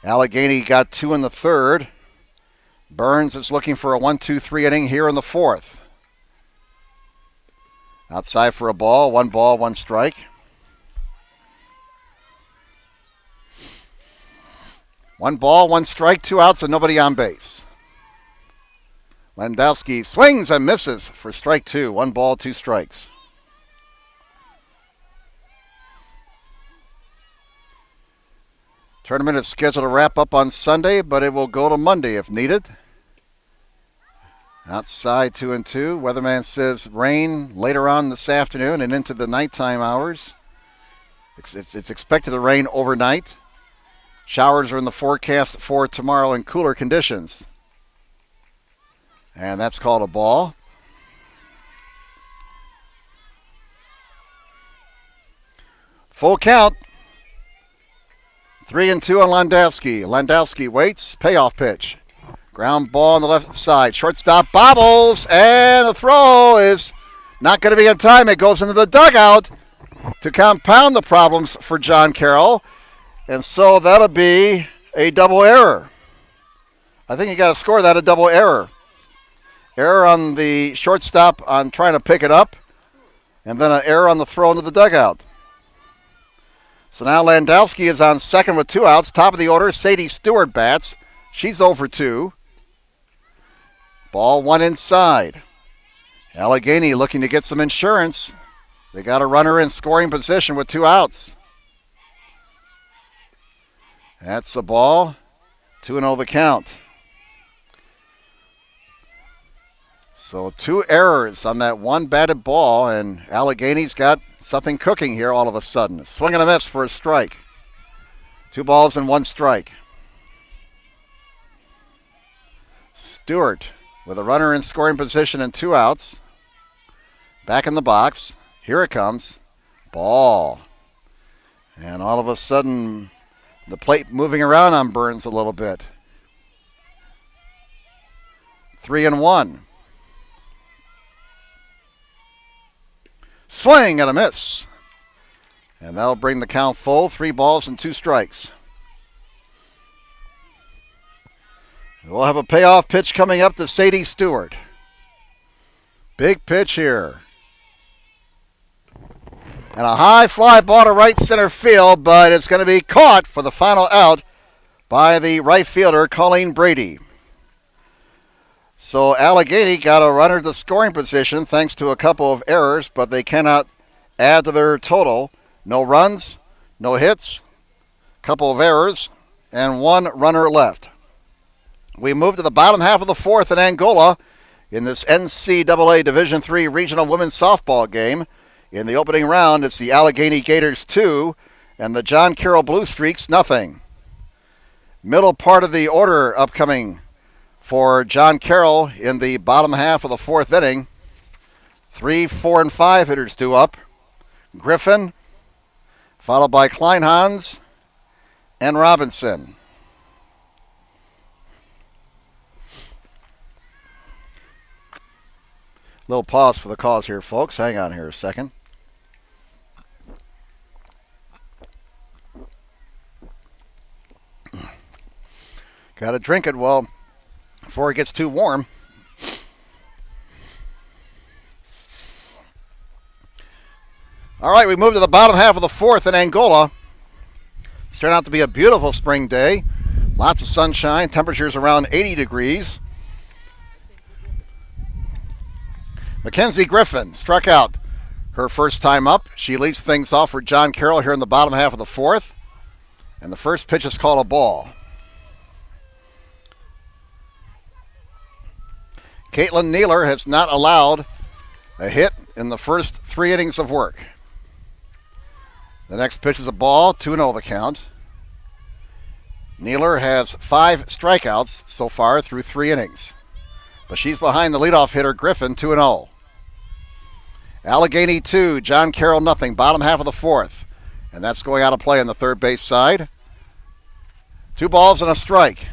Allegheny got 2 in the third. Burns is looking for a 1-2-3 inning here in the fourth. Outside for a ball, 1 ball, 1 strike. One ball, 1 strike, 2 outs, and nobody on base. Landowski swings and misses for strike 2. 1 ball, 2 strikes. Tournament is scheduled to wrap up on Sunday, but it will go to Monday if needed. Outside 2-2. Weatherman says rain later on this afternoon and into the nighttime hours. It's expected to rain overnight. Showers are in the forecast for tomorrow in cooler conditions. And that's called a ball. Full count. 3-2 on Landowski. Landowski waits. Payoff pitch. Ground ball on the left side. Shortstop bobbles. And the throw is not going to be in time. It goes into the dugout to compound the problems for John Carroll. And so that'll be a double error. I think you got to score that a double error. Error on the shortstop on trying to pick it up. And then an error on the throw into the dugout. So now Landowski is on second with 2 outs. Top of the order, Sadie Stewart bats. She's 0 for 2. Ball 1 inside. Allegheny looking to get some insurance. They got a runner in scoring position with 2 outs. That's the ball. 2-0 the count. So 2 errors on that one batted ball, and Allegheny's got something cooking here all of a sudden. Swing and a miss for a strike. 2 balls and 1 strike. Stewart with a runner in scoring position and 2 outs. Back in the box. Here it comes. Ball. And all of a sudden, the plate moving around on Burns a little bit. 3-1. Swing and a miss. And that'll bring the count full. 3 balls and 2 strikes. We'll have a payoff pitch coming up to Sadie Stewart. Big pitch here. And a high fly ball to right center field, but it's going to be caught for the final out by the right fielder, Colleen Brady. So Allegheny got a runner to scoring position thanks to a couple of errors, but they cannot add to their total. No runs, no hits, couple of errors, and 1 runner left. We move to the bottom half of the 4th in Angola in this NCAA Division III Regional Women's Softball game. In the opening round, it's the Allegheny Gators 2 and the John Carroll Blue Streaks nothing. Middle part of the order upcoming for John Carroll in the bottom half of the 4th inning. 3, 4, and 5 hitters due up. Griffin, followed by Klein and Robinson. Little pause for the calls here, folks. Hang on here a second. Got to drink it well before it gets too warm. All right, we move to the bottom half of the 4th in Angola. It's turned out to be a beautiful spring day. Lots of sunshine, temperatures around 80 degrees. Mackenzie Griffin struck out her first time up. She leads things off for John Carroll here in the bottom half of the 4th. And the first pitch is called a ball. Kaitlin Nealer has not allowed a hit in the first 3 innings of work. The next pitch is a ball, 2-0 the count. Nealer has 5 strikeouts so far through 3 innings. But she's behind the leadoff hitter Griffin, 2-0. Allegheny 2, John Carroll nothing, bottom half of the 4th. And that's going out of play on the third base side. 2 balls and a strike.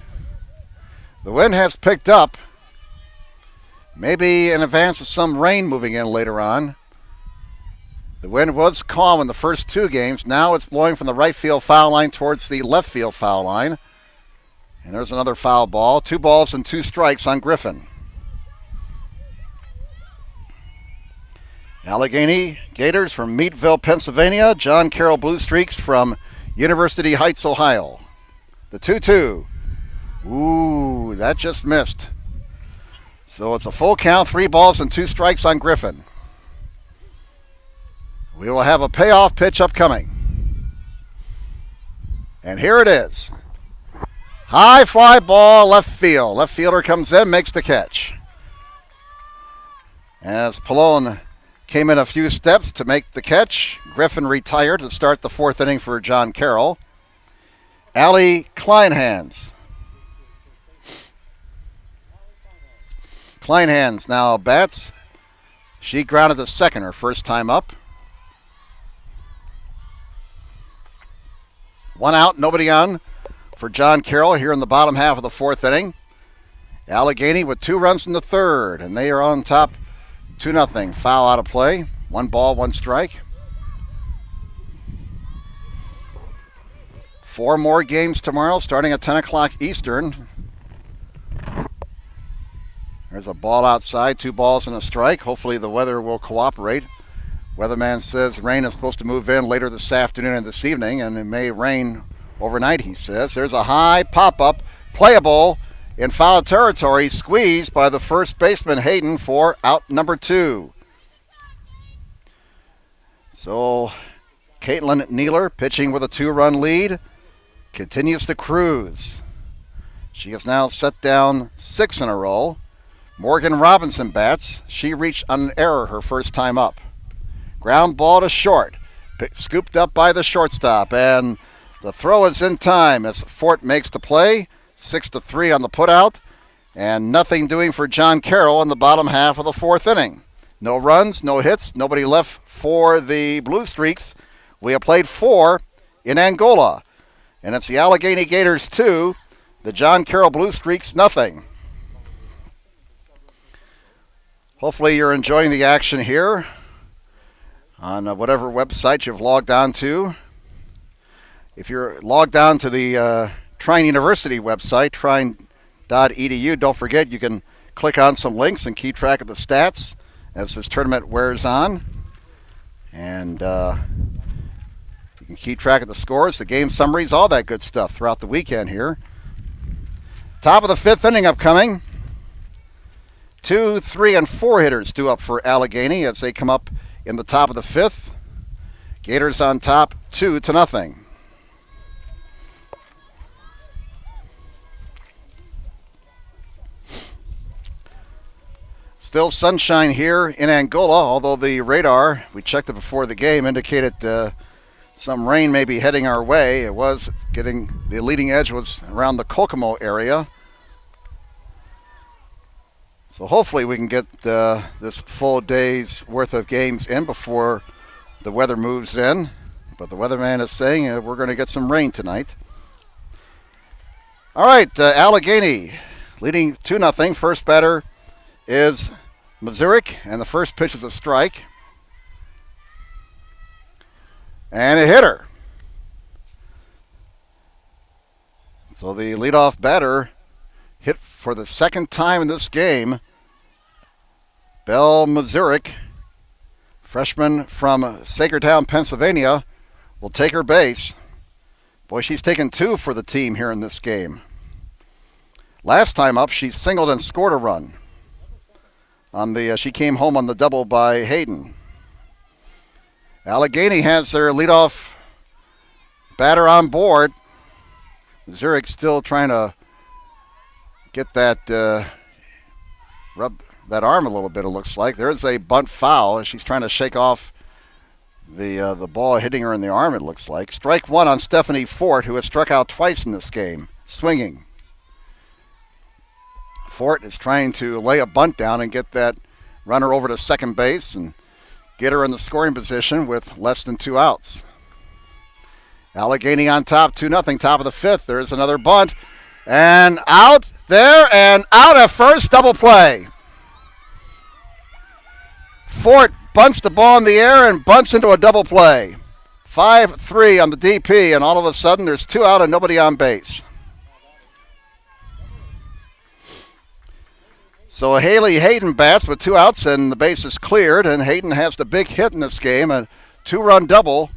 The wind has picked up. Maybe in advance of some rain moving in later on. The wind was calm in the first 2 games. Now it's blowing from the right field foul line towards the left field foul line. And there's another foul ball. 2 balls and 2 strikes on Griffin. Allegheny Gators from Meadville, Pennsylvania. John Carroll Blue Streaks from University Heights, Ohio. The 2-2. Ooh, that just missed. So it's a full count, 3 balls and 2 strikes on Griffin. We will have a payoff pitch upcoming. And here it is. High fly ball, left field. Left fielder comes in, makes the catch. As Pallone came in a few steps to make the catch, Griffin retired to start the 4th inning for John Carroll. Allie Klein Kleinhands now bats. She grounded to second her first time up. 1 out, nobody on for John Carroll here in the bottom half of the fourth inning. Allegheny with 2 runs in the third, and they are on top 2-0. Foul out of play. 1 ball, 1 strike. 4 more games tomorrow starting at 10 o'clock Eastern. There's a ball outside, 2 balls and a strike. Hopefully the weather will cooperate. Weatherman says rain is supposed to move in later this afternoon and this evening, and it may rain overnight, he says. There's a high pop-up, playable in foul territory, squeezed by the first baseman Hayden for out number 2. So Kaitlin Nealer, pitching with a 2-run lead, continues to cruise. She has now set down 6 in a row. Morgan Robinson bats. She reached on an error her first time up. Ground ball to short. Scooped up by the shortstop, and the throw is in time as Fort makes the play. 6-3 on the putout, and nothing doing for John Carroll in the bottom half of the fourth inning. No runs, no hits, nobody left for the Blue Streaks. We have played 4 in Angola, and it's the Allegheny Gators 2, the John Carroll Blue Streaks nothing. Hopefully you're enjoying the action here on whatever website you've logged on to. If you're logged on to the Trine University website, trine.edu, don't forget you can click on some links and keep track of the stats as this tournament wears on. And you can keep track of the scores, the game summaries, all that good stuff throughout the weekend here. Top of the 5th inning upcoming. 2, 3, and 4 hitters due up for Allegheny as they come up in the top of the 5th. Gators on top 2-0. Still sunshine here in Angola, although the radar, we checked it before the game, indicated some rain may be heading our way. It was getting, the leading edge was around the Kokomo area. So hopefully we can get this full day's worth of games in before the weather moves in. But the weatherman is saying we're going to get some rain tonight. All right, Allegheny leading 2-0. First batter is Mazurik, and the first pitch is a strike. And a hitter. So the leadoff batter hit for the second time in this game. Belle Mazurik, freshman from Sagertown, Pennsylvania, will take her base. Boy, she's taken 2 for the team here in this game. Last time up, she singled and scored a run. She came home on the double by Hayden. Allegheny has their leadoff batter on board. Zurich still trying to get that rub that arm a little bit, it looks like. There's a bunt foul. She's trying to shake off the ball hitting her in the arm, it looks like. Strike 1 on Stephanie Fort, who has struck out twice in this game, swinging. Fort is trying to lay a bunt down and get that runner over to second base and get her in the scoring position with less than 2 outs. Allegheny on top, 2-0, top of the 5th. There's another bunt. And out there and out at first, double play. Fort bunts the ball in the air and bunts into a double play. 5-3 on the DP, and all of a sudden there's 2 out and nobody on base. So Haley Hayden bats with 2 outs and the base is cleared, and Hayden has the big hit in this game, a 2-run double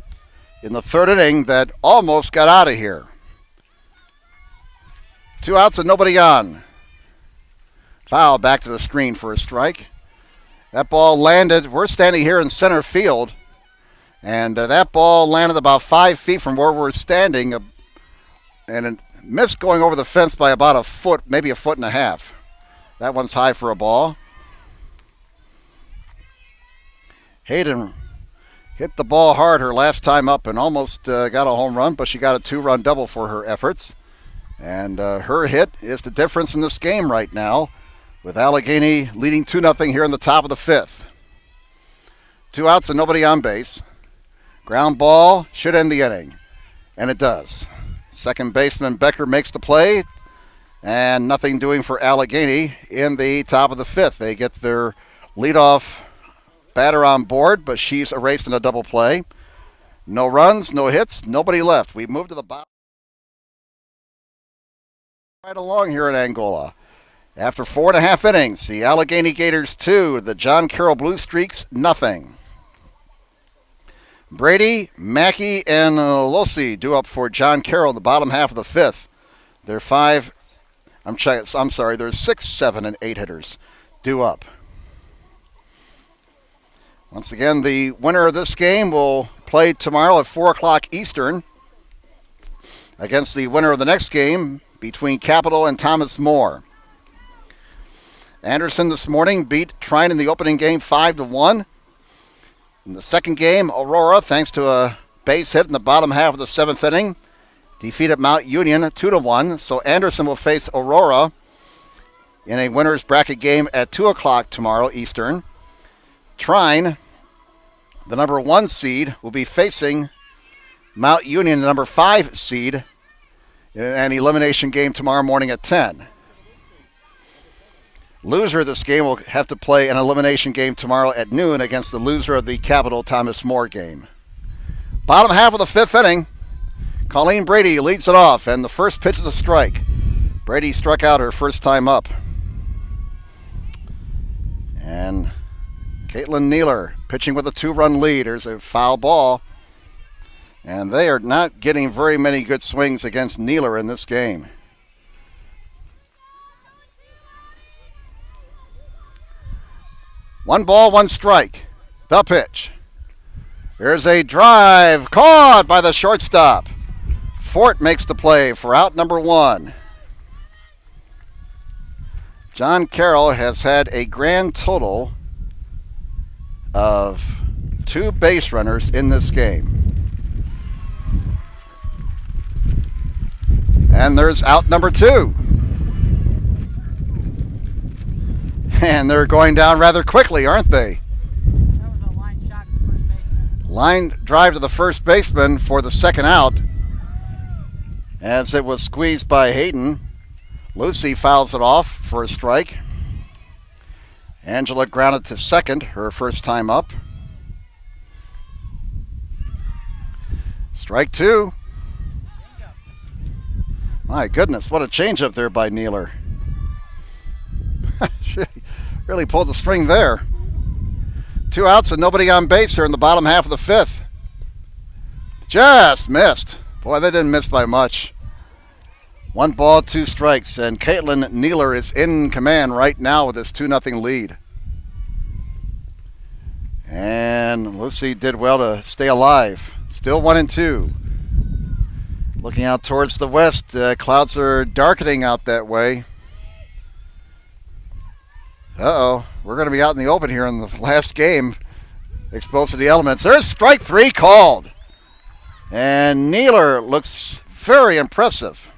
in the 3rd inning that almost got out of here. 2 outs and nobody on. Foul back to the screen for a strike. That ball landed, we're standing here in center field, and that ball landed about 5 feet from where we're standing, and it missed going over the fence by about a foot, maybe a foot and a half. That one's high for a ball. Hayden hit the ball hard her last time up and almost got a home run, but she got a 2-run double for her efforts. And her hit is the difference in this game right now. with Allegheny leading 2-0 here in the top of the fifth. 2 outs and nobody on base. Ground ball should end the inning, and it does. Second baseman Becker makes the play, and nothing doing for Allegheny in the top of the fifth. They get their leadoff batter on board, but she's erased in a double play. No runs, no hits, nobody left. We move to the bottom. Right along here in Angola. After 4.5 innings, the Allegheny Gators 2, the John Carroll Blue Streaks nothing. Brady, Mackey, and Losi due up for John Carroll in the bottom half of the fifth. There's 6, 7, and 8 hitters due up. Once again, the winner of this game will play tomorrow at 4 o'clock Eastern against the winner of the next game between Capital and Thomas More. Anderson this morning beat Klein in the opening game 5-1. In the second game, Aurora, thanks to a base hit in the bottom half of the seventh inning, defeated Mount Union 2-1. So Anderson will face Aurora in a winner's bracket game at 2 o'clock tomorrow Eastern. Trine, the number 1 seed, will be facing Mount Union, the number 5 seed, in an elimination game tomorrow morning at 10. Loser of this game will have to play an elimination game tomorrow at noon against the loser of the Capital Thomas More game. Bottom half of the fifth inning, Colleen Brady leads it off, and the first pitch is a strike. Brady struck out her first time up. And Kaitlin Neeler pitching with a 2-run lead. There's a foul ball. And they are not getting very many good swings against Neeler in this game. One ball, one strike. The pitch. There's a drive caught by the shortstop. Fort makes the play for out number 1. John Carroll has had a grand total of 2 base runners in this game. And there's out number 2. And they're going down rather quickly, aren't they? That was a line shot to the first baseman. Line drive to the first baseman for the second out. As it was squeezed by Hayden. Lucy fouls it off for a strike. Angela grounded to second, her first time up. Strike 2. My goodness, what a changeup there by Neeler. She really pulled the string there. 2 outs and nobody on base here in the bottom half of the fifth. Just missed. Boy, they didn't miss by much. 1 ball, 2 strikes, and Kaitlin Neeler is in command right now with this 2-0 lead. And Lucy did well to stay alive. Still 1-2. Looking out towards the west, clouds are darkening out that way. Uh-oh, we're going to be out in the open here in the last game, exposed to the elements. There's strike 3 called. And Neeler looks very impressive.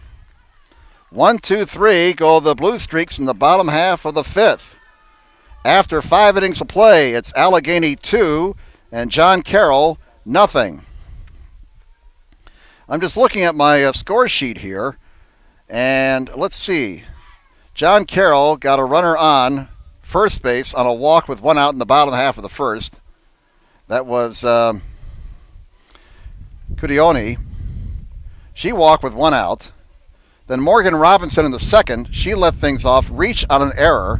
1, 2, 3 go the Blue Streaks in the bottom half of the fifth. After 5 innings of play, it's Allegheny 2 and John Carroll nothing. I'm just looking at my score sheet here, and let's see. John Carroll got a runner on first base on a walk with 1 out in the bottom half of the first. That was Cudioni. She walked with 1 out. Then Morgan Robinson in the second. She let things off, reach on an error.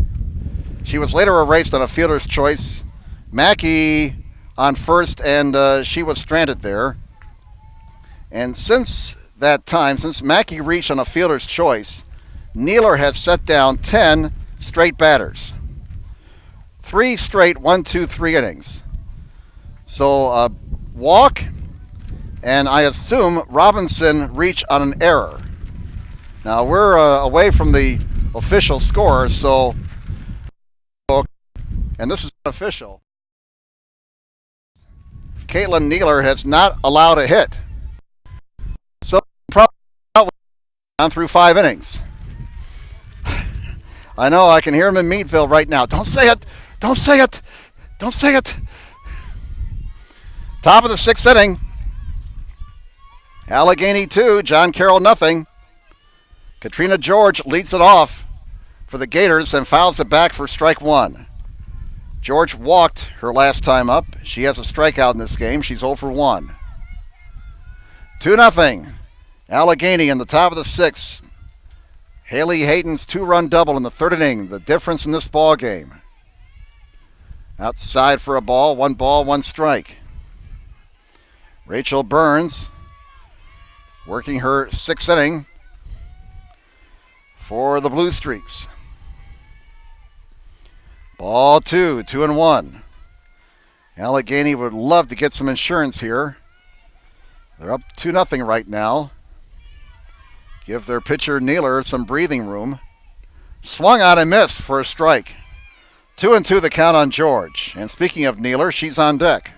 She was later erased on a fielder's choice. Mackey on first, and she was stranded there. And since that time, since Mackey reached on a fielder's choice, Neeler has set down 10 straight batters. 3 straight 1, 2, 3 innings. So walk, and I assume Robinson reached on an error. Now we're away from the official score, so, and this is official. Kaitlin Neeler has not allowed a hit. So probably on through 5 innings. I know, I can hear him in Meadville right now. Don't say it! Don't say it! Don't say it! Top of the sixth inning. Allegheny 2, John Carroll nothing. Katrina George leads it off for the Gators and fouls it back for strike one. George walked her last time up. She has a strikeout in this game. She's 0 for 1. 2-0. Allegheny in the top of the sixth. Haley Hayden's two-run double in the third inning. The difference in this ball game. Outside for a ball, one strike. Rachel Burns working her sixth inning for the Blue Streaks. Ball 2, 2-1. Allegheny would love to get some insurance here. They're up 2-0 right now. Give their pitcher Nealer some breathing room. Swung on and missed for a strike. 2-2 the count on George. And speaking of Nealer, she's on deck.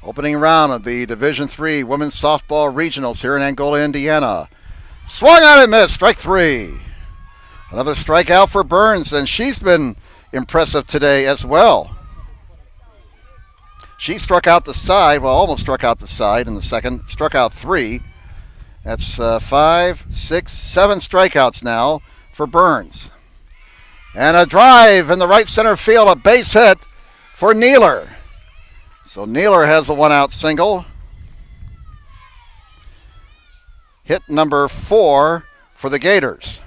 Opening round of the Division III Women's Softball Regionals here in Angola, Indiana. Swung on and missed, strike 3. Another strikeout for Burns, and she's been impressive today as well. She struck out the side, well, almost struck out the side in the second, struck out 3. That's 5, 6, 7 strikeouts now for Burns. And a drive in the right center field, a base hit for Nealer. So Nealer has a one-out single. Hit number 4 for the Gators.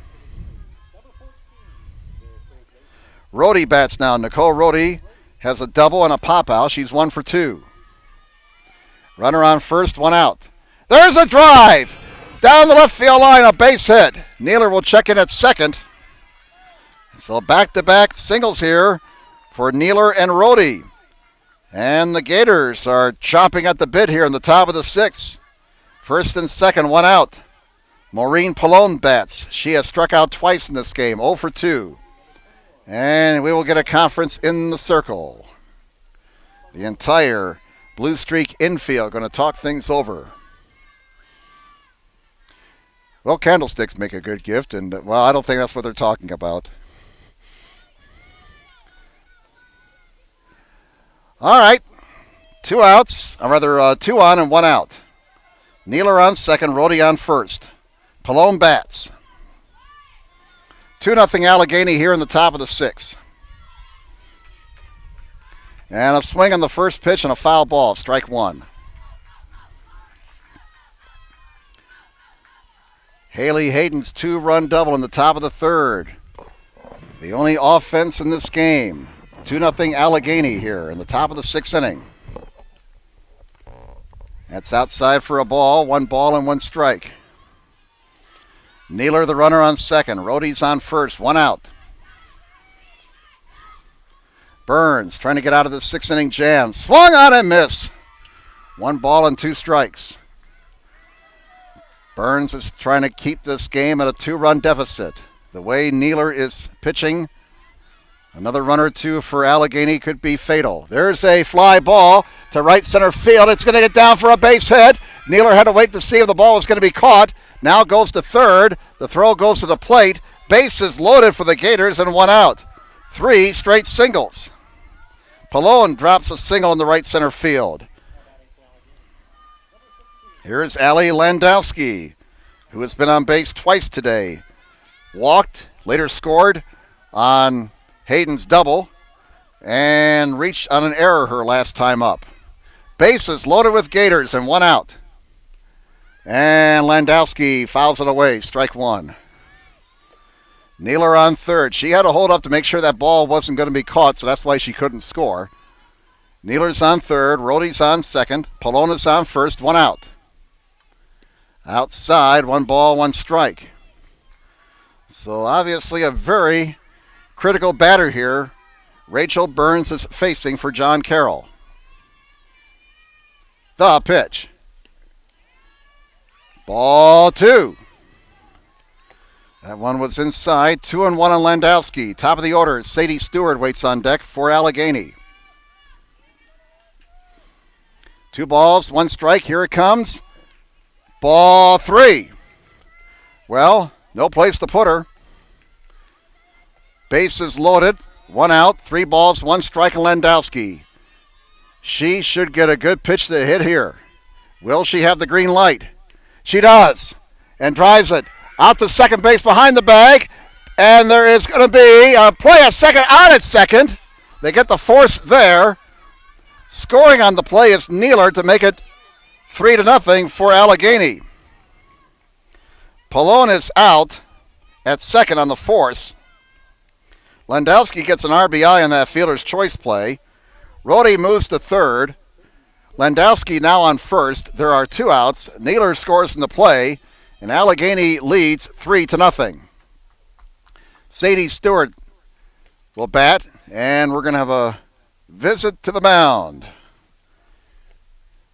Rohde bats now. Nicole Rohde has a double and a pop-out. She's 1 for 2. Runner on first, one out. There's a drive! Down the left field line, a base hit. Nealer will check in at second. So back-to-back singles here for Nealer and Rohde. And the Gators are chomping at the bit here in the top of the sixth. First and second, one out. Maureen Pallone bats. She has struck out twice in this game, 0 for 2. And we will get a conference in the circle. The entire Blue Streak infield going to talk things over. Well, candlesticks make a good gift, and, well, I don't think that's what they're talking about. All right. 2 outs, or rather 2 on and 1 out. Nealer on second, Rohde on first. Pallone bats. 2-0 Allegheny here in the top of the sixth. And a swing on the first pitch and a foul ball, strike 1. Haley Hayden's 2-run double in the top of the third. The only offense in this game. 2-0 Allegheny here in the top of the sixth inning. That's outside for a ball, 1 ball and 1 strike. Nealer the runner on second. Rohde's on first, 1 out. Burns trying to get out of the sixth inning jam. Swung on and missed. 1 ball and 2 strikes. Burns is trying to keep this game at a 2-run deficit. The way Nealer is pitching, another run or 2 for Allegheny could be fatal. There's a fly ball to right center field. It's going to get down for a base hit. Nealer had to wait to see if the ball was going to be caught. Now goes to third. The throw goes to the plate. Bases loaded for the Gators and 1 out. 3 straight singles. Pallone drops a single in the right center field. Here's Allie Landowski, who has been on base twice today. Walked, later scored on Hayden's double, and reached on an error her last time up. Bases loaded with Gators and 1 out. And Landowski fouls it away, strike 1. Nealer on third. She had to hold up to make sure that ball wasn't going to be caught, so that's why she couldn't score. Nealer's on third. Rohde's on second. Pallone's on first, 1 out. Outside, 1 ball, 1 strike. So obviously a very critical batter here. Rachel Burns is facing for John Carroll. The pitch. Ball 2. That one was inside. 2-1 on Landowski. Top of the order, Sadie Stewart waits on deck for Allegheny. 2 balls, 1 strike. Here it comes. Ball 3. Well, no place to put her. Bases loaded. 1 out, 3 balls, 1 strike, and Landowski. She should get a good pitch to hit here. Will she have the green light? She does. And drives it out to second base behind the bag. And there is going to be a play at second, out at second. They get the force there. Scoring on the play is Nealer to make it 3-0 for Allegheny. Pallone is out at second on the force. Landowski gets an RBI on that fielder's choice play. Rhodey moves to third. Landowski now on first. There are 2 outs. Nealer scores in the play, and Allegheny leads 3-0. Sadie Stewart will bat, and we're going to have a visit to the mound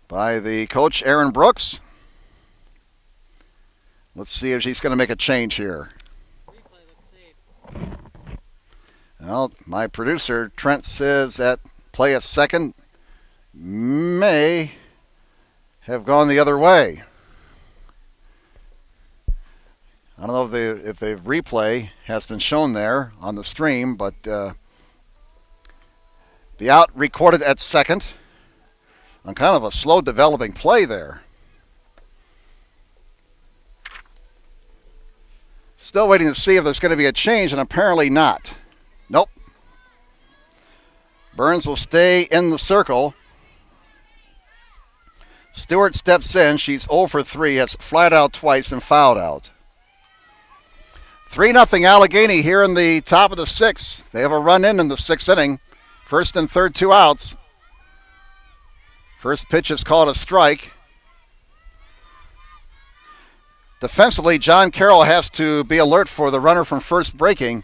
by the coach, Aaron Brooks. Let's see if she's going to make a change here. Well, my producer, Trent, says that play at second may have gone the other way. I don't know if the replay has been shown there on the stream, but the out recorded at second on kind of a slow developing play there. Still waiting to see if there's going to be a change, and apparently not. Nope. Burns will stay in the circle. Stewart steps in. She's 0 for 3, has flat out twice and fouled out. 3-0 Allegheny here in the top of the 6th. They have a run in the 6th inning. First and third, 2 outs. First pitch is called a strike. Defensively, John Carroll has to be alert for the runner from first breaking.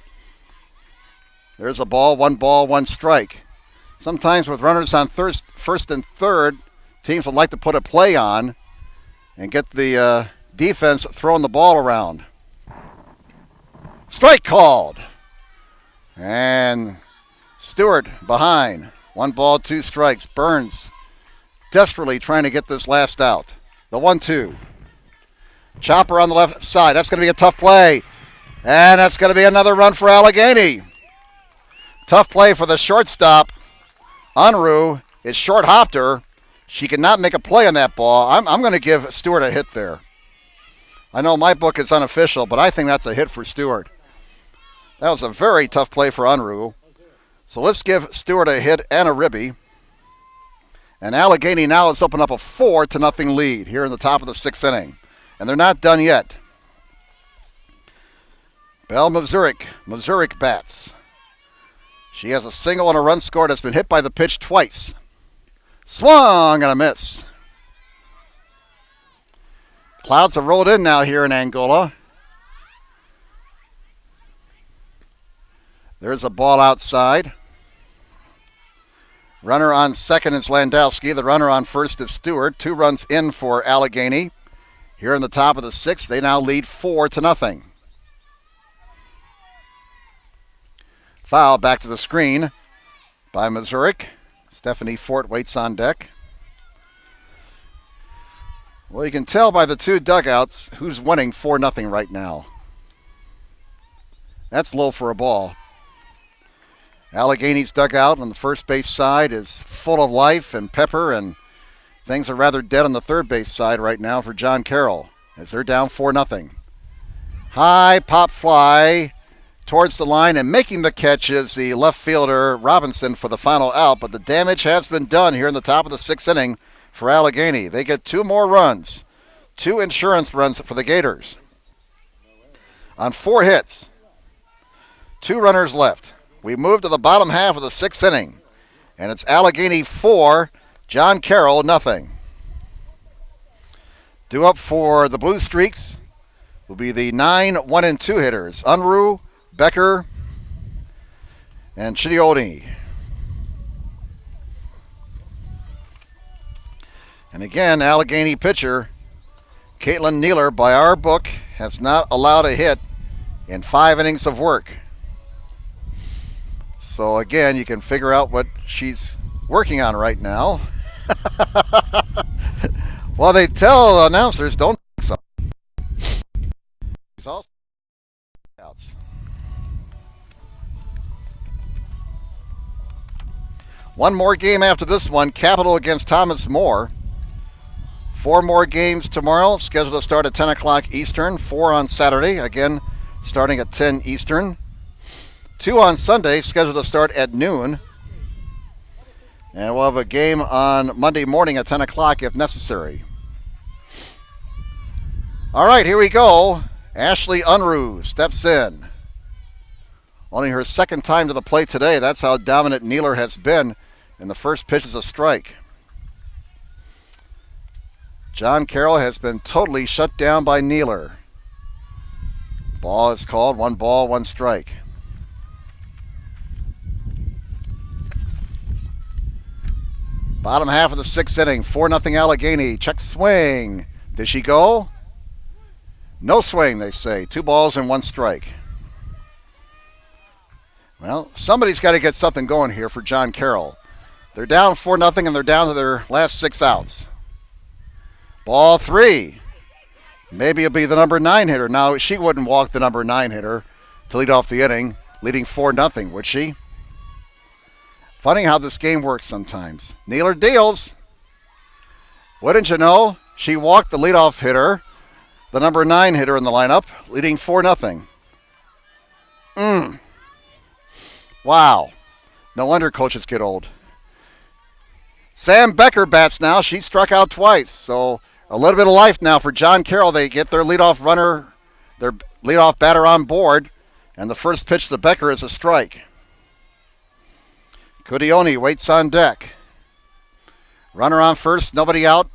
There's a ball, 1 strike. Sometimes with runners on first and third, teams would like to put a play on and get the defense throwing the ball around. Strike called. And Stewart behind. 1 ball, 2 strikes. Burns desperately trying to get this last out. The 1-2. Chopper on the left side. That's going to be a tough play. And that's going to be another run for Allegheny. Tough play for the shortstop. Unruh is short-hopped her. She could not make a play on that ball. I'm going to give Stewart a hit there. I know my book is unofficial, but I think that's a hit for Stewart. That was a very tough play for Unruh. So let's give Stewart a hit and a ribby. And Allegheny now has opened up a 4-0 lead here in the top of the 6th inning. And they're not done yet. Belle Mazurek bats. She has a single and a run scored. Has been hit by the pitch twice. Swung and a miss. Clouds have rolled in now here in Angola. There's a ball outside. Runner on second is Landowski. The runner on first is Stewart. 2 runs in for Allegheny. Here in the top of the 6th, they now lead 4-0. Foul back to the screen by Mazurek. Stephanie Fort waits on deck. Well, you can tell by the 2 dugouts who's winning 4-0 right now. That's low for a ball. Allegheny's dugout on the first base side is full of life and pepper, and things are rather dead on the third base side right now for John Carroll as they're down 4-0. High pop fly towards the line, and making the catch is the left fielder Robinson for the final out, but the damage has been done here in the top of the 6th inning for Allegheny. They get 2 more runs, 2 insurance runs for the Gators. On 4 hits, 2 runners left. We move to the bottom half of the 6th inning, and it's Allegheny 4, John Carroll 0. Due up for the Blue Streaks will be the 9 1-2 hitters, Unruh, Becker, and Chidioni. And again, Allegheny pitcher Kaitlin Nealer, by our book, has not allowed a hit in 5 innings of work. So again, you can figure out what she's working on right now. Well, they tell announcers don't so. also outs. One more game after this one, Capital against Thomas More. 4 more games tomorrow, scheduled to start at 10 o'clock Eastern. 4 on Saturday, again starting at 10 Eastern. 2 on Sunday, scheduled to start at noon. And we'll have a game on Monday morning at 10 o'clock if necessary. All right, here we go. Ashley Unruh steps in. Only her second time to the plate today. That's how dominant Neeler has been. And the first pitch is a strike. John Carroll has been totally shut down by Neeler. Ball is called. 1 ball, 1 strike. Bottom half of the 6th inning, 4-0 Allegheny. Check swing. Did she go? No swing, they say. 2 balls and 1 strike. Well, somebody's got to get something going here for John Carroll. They're down 4-0 and they're down to their last 6 outs. Ball 3. Maybe it'll be the number 9 hitter. Now, she wouldn't walk the number 9 hitter to lead off the inning, leading 4-0, would she? Funny how this game works sometimes. Neeler deals. Wouldn't you know? She walked the leadoff hitter, the number 9 hitter in the lineup, leading 4-0. Wow. No wonder coaches get old. Sam Becker bats now. She struck out twice. So a little bit of life now for John Carroll. They get their leadoff runner, their leadoff batter on board. And the first pitch to Becker is a strike. Cudioni waits on deck. Runner on first, nobody out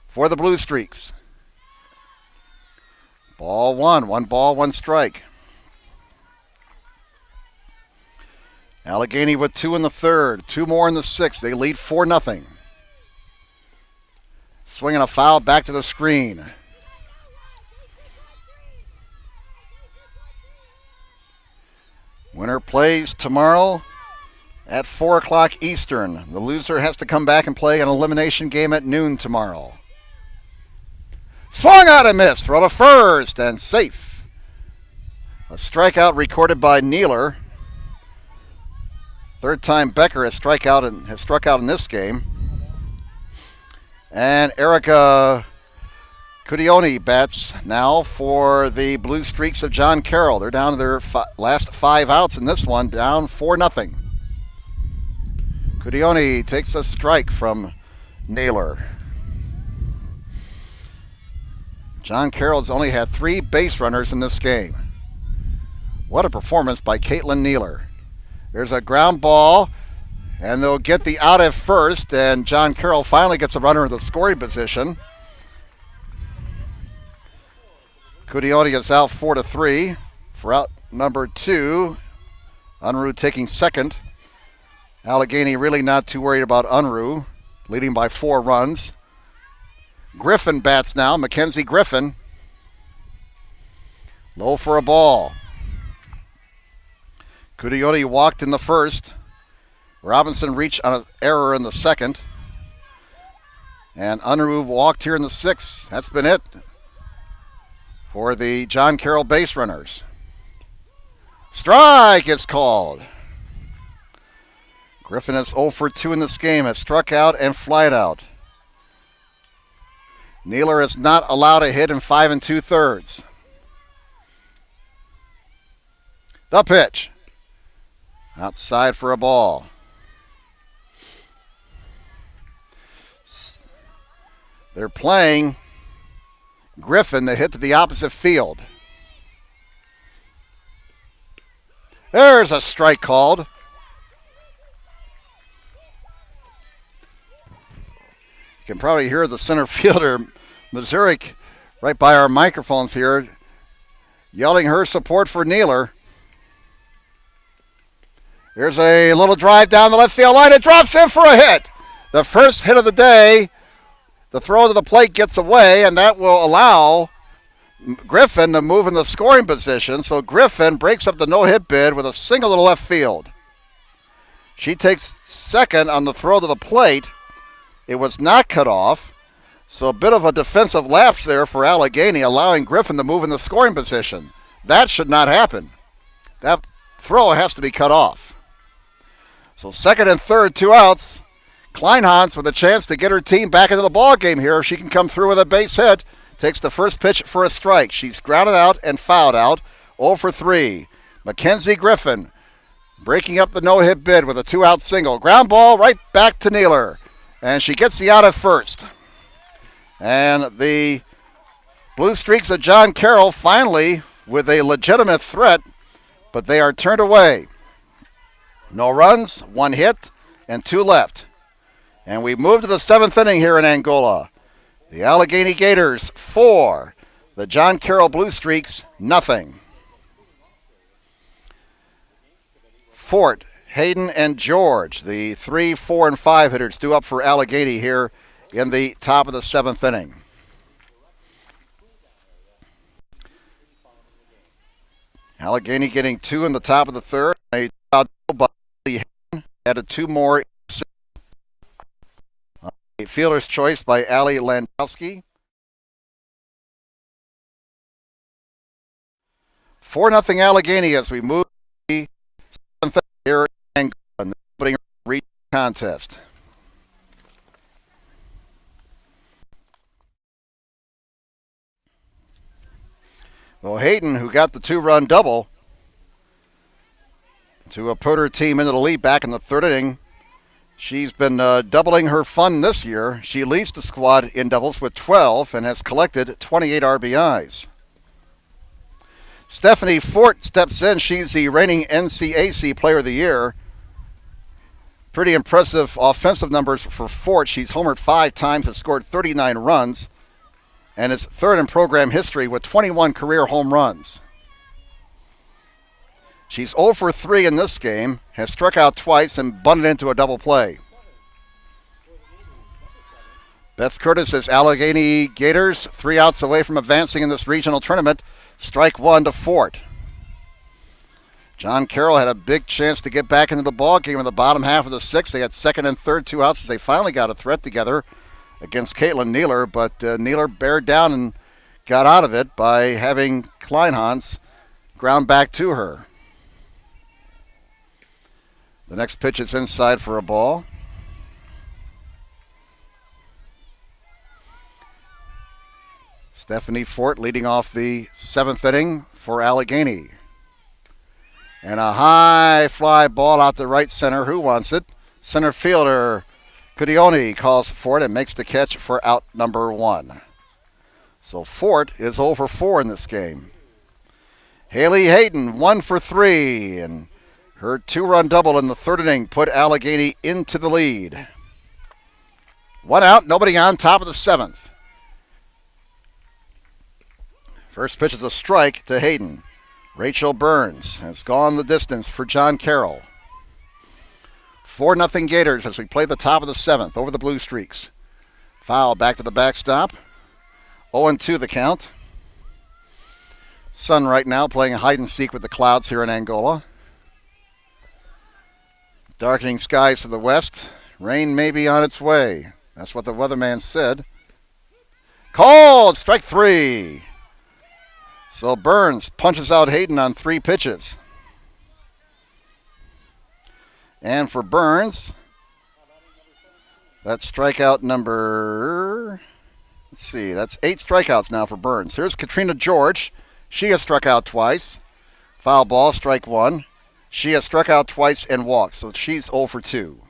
for the Blue Streaks. Ball 1, 1 ball, 1 strike. Allegheny with 2 in the 3rd, 2 more in the 6th. They lead 4-0. Swinging a foul back to the screen. Winner plays tomorrow at 4 o'clock Eastern. The loser has to come back and play an elimination game at noon tomorrow. Swung out and missed. Throw to first and safe. A strikeout recorded by Neeler. 3rd time Becker has struck out in this game. And Erica Cudioni bats now for the Blue Streaks of John Carroll. They're down to their last 5 outs in this one, down 4-0. Cudioni takes a strike from Naylor. John Carroll's only had 3 base runners in this game. What a performance by Kaitlin Neeler. There's a ground ball, and they'll get the out at first, and John Carroll finally gets a runner in the scoring position. Cudioni is out 4-3 for out number 2. Unruh taking second. Allegheny really not too worried about Unruh, leading by 4 runs. Griffin bats now, Mackenzie Griffin. Low for a ball. Cudioni walked in the 1st. Robinson reached on an error in the 2nd. And Unruh walked here in the 6th. That's been it for the John Carroll base runners. Strike is called. Griffin is 0 for 2 in this game, has struck out and flied out. Neeler is not allowed a hit in 5 2/3. The pitch. Outside for a ball. They're playing Griffin, that hit to the opposite field. There's a strike called. You can probably hear the center fielder, Mazurik, right by our microphones here, yelling her support for Neeler. Here's a little drive down the left field line. It drops in for a hit. The first hit of the day. The throw to the plate gets away, and that will allow Griffin to move in the scoring position. So Griffin breaks up the no-hit bid with a single to left field. She takes second on the throw to the plate. It was not cut off. So a bit of a defensive lapse there for Allegheny, allowing Griffin to move in the scoring position. That should not happen. That throw has to be cut off. So second and third, 2 outs. Kleinhans with a chance to get her team back into the ball game here. If she can come through with a base hit, takes the first pitch for a strike. She's grounded out and fouled out. 0 for 3. Mackenzie Griffin breaking up the no-hit bid with a 2-out single. Ground ball right back to Nealer. And she gets the out at first. And the Blue Streaks of John Carroll finally with a legitimate threat, but they are turned away. No runs, 1 hit, and 2 left. And we move to the 7th inning here in Angola. The Allegheny Gators 4, the John Carroll Blue Streaks nothing. Fort, Hayden, and George, the 3, 4, and 5 hitters, due up for Allegheny here in the top of the 7th inning. Allegheny getting 2 in the top of the 3rd. Added 2 more. A fielder's choice by Ali Landowski. 4-0 Allegheny as we move to the 7th inning here in Angola, opening region contest. Well, Hayden, who got the 2-run double to put her team into the lead back in the 3rd inning, she's been doubling her fun this year. She leads the squad in doubles with 12 and has collected 28 RBIs. Stephanie Fort steps in. She's the reigning NCAC Player of the Year. Pretty impressive offensive numbers for Fort. She's homered 5 times, has scored 39 runs, and is 3rd in program history with 21 career home runs. She's 0 for 3 in this game, has struck out twice and bunted into a double play. Beth Curtis says Allegheny Gators 3 outs away from advancing in this regional tournament. Strike 1 to Fort. John Carroll had a big chance to get back into the ball game in the bottom half of the 6th. They had 2nd and 3rd 2 outs as they finally got a threat together against Kaitlin Nealer, but Nealer bared down and got out of it by having Kleinhans ground back to her. The next pitch is inside for a ball. Stephanie Fort leading off the 7th inning for Allegheny. And a high fly ball out to right center. Who wants it? Center fielder Cudioni calls for it and makes the catch for out number 1. So Fort is 0 for 4 in this game. Haley Hayden 1 for 3, and her 2-run double in the 3rd inning put Allegheny into the lead. 1 out, nobody on, top of the 7th. First pitch is a strike to Hayden. Rachel Burns has gone the distance for John Carroll. 4-0 Gators as we play the top of the 7th over the Blue Streaks. Foul back to the backstop. 0-2 the count. Sun right now playing hide and seek with the clouds here in Angola. Darkening skies to the west. Rain may be on its way. That's what the weatherman said. Called! Strike 3. So Burns punches out Hayden on 3 pitches. And for Burns, that's strikeout number, let's see, that's 8 strikeouts now for Burns. Here's Katrina George. She has struck out twice. Foul ball, strike 1. She has struck out twice and walked, so she's 0 for 2.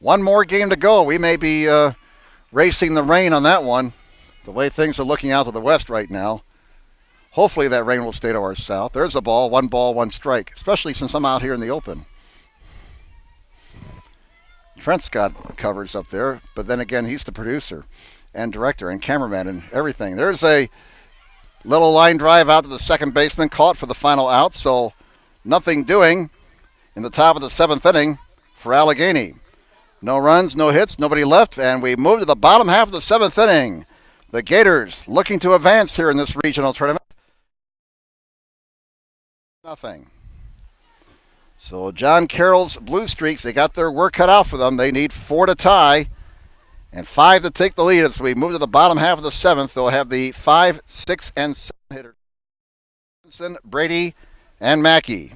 One more game to go. We may be racing the rain on that one, the way things are looking out to the west right now. Hopefully that rain will stay to our south. There's a ball, 1 strike, especially since I'm out here in the open. Trent's got covers up there, but then again, he's the producer and director and cameraman and everything. There's a little line drive out to the second baseman, caught for the final out, so nothing doing in the top of the 7th inning for Allegheny. No runs, no hits, nobody left, and we move to the bottom half of the 7th inning. The Gators looking to advance here in this regional tournament. Nothing. So John Carroll's Blue Streaks, they got their work cut out for them. They need 4 to tie and 5 to take the lead. As we move to the bottom half of the 7th, they'll have the 5, 6, and 7 hitters. Brady, and Mackey.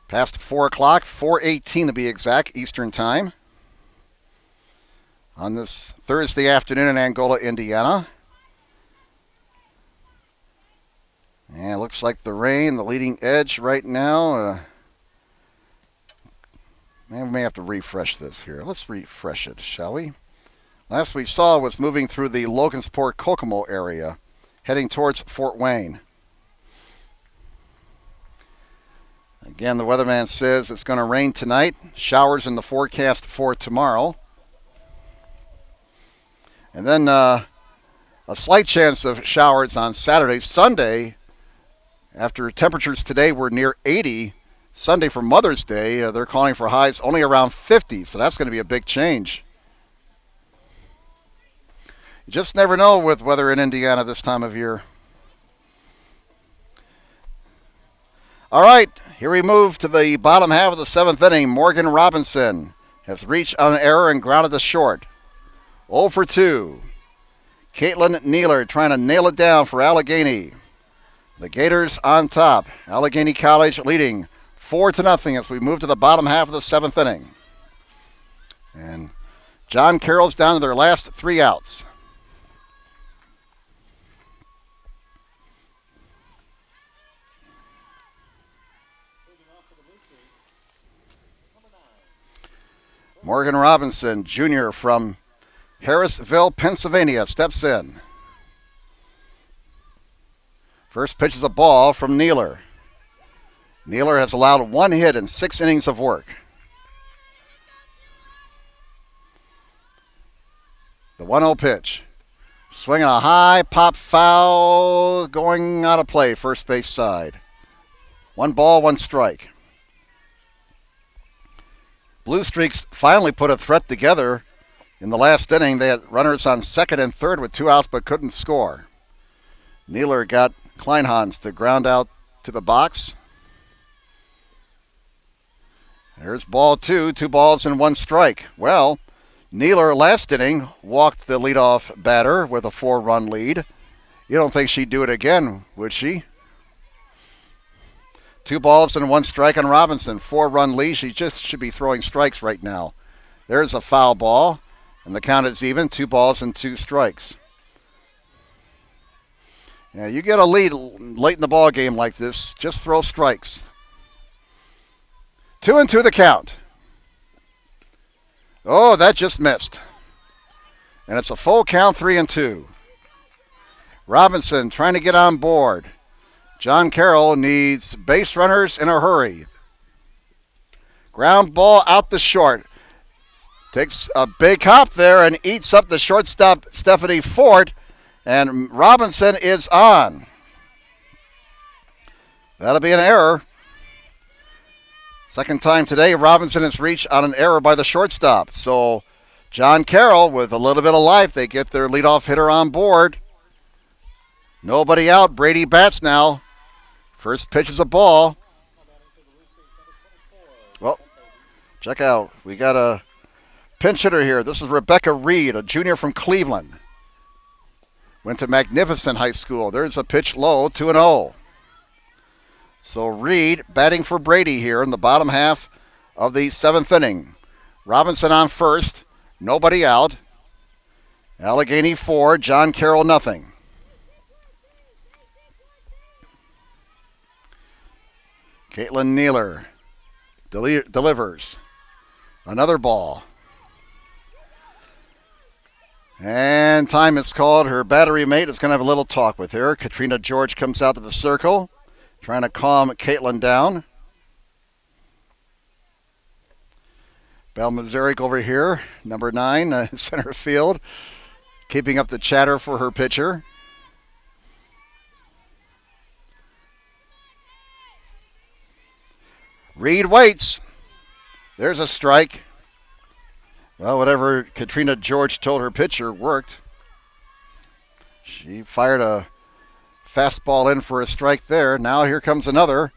Past 4 o'clock, 4:18 to be exact, Eastern Time. On this Thursday afternoon in Angola, Indiana. And it looks like the rain, the leading edge right now. Man, we may have to refresh this here. Let's refresh it, shall we? Last we saw was moving through the Logansport Kokomo area, heading towards Fort Wayne. Again, the weatherman says it's going to rain tonight. Showers in the forecast for tomorrow. And then a slight chance of showers on Saturday. Sunday, after temperatures today were near 80, Sunday for Mother's Day, they're calling for highs only around 50, so that's going to be a big change. You just never know with weather in Indiana this time of year. All right, here we move to the bottom half of the 7th inning. Morgan Robinson has reached on an error and grounded to short. 0 for 2. Kaitlin Nealer trying to nail it down for Allegheny. The Gators on top. Allegheny College leading 4-0 as we move to the bottom half of the 7th inning. And John Carroll's down to their last 3 outs. Morgan Robinson, Jr. from Harrisville, Pennsylvania, steps in. First pitch is a ball from Nealer. Nealer has allowed 1 hit in 6 innings of work. The 1-0 pitch. Swinging a high pop foul, going out of play, first base side. 1 ball, 1 strike. Blue Streaks finally put a threat together in the last inning. They had runners on second and third with 2 outs but couldn't score. Nealer got Klein to ground out to the box. There's ball 2, 2 balls and 1 strike. Well, Nealer last inning walked the leadoff batter with a 4-run lead. You don't think she'd do it again, would she? 2 balls and 1 strike on Robinson. 4-run lead. She just should be throwing strikes right now. There's a foul ball, and the count is even. 2 balls and 2 strikes. Yeah, you get a lead late in the ball game like this, just throw strikes. 2-2 the count. Oh, that just missed. And it's a full count, 3-2. Robinson trying to get on board. John Carroll needs base runners in a hurry. Ground ball out the short. Takes a big hop there and eats up the shortstop, Stephanie Fort. And Robinson is on. That'll be an error. Second time today, Robinson has reached on an error by the shortstop. So John Carroll, with a little bit of life, they get their leadoff hitter on board. Nobody out. Brady bats now. First pitch is a ball. Well, check out. We got a pinch hitter here. This is Rebecca Reed, a junior from Cleveland. Went to Magnificent High School. There's a pitch low, 2-0. So Reed batting for Brady here in the bottom half of the 7th inning. Robinson on first. Nobody out. Allegheny 4, John Carroll nothing. Kaitlin Nealer delivers. Another ball. And time is called. Her battery mate is going to have a little talk with her. Katrina George comes out to the circle, trying to calm Kaitlin down. Belle Mazurek over here, number 9, center field, keeping up the chatter for her pitcher. Reed waits. There's a strike. Well, whatever Katrina George told her pitcher worked. She fired a Fastball in for a strike there. Now here comes another.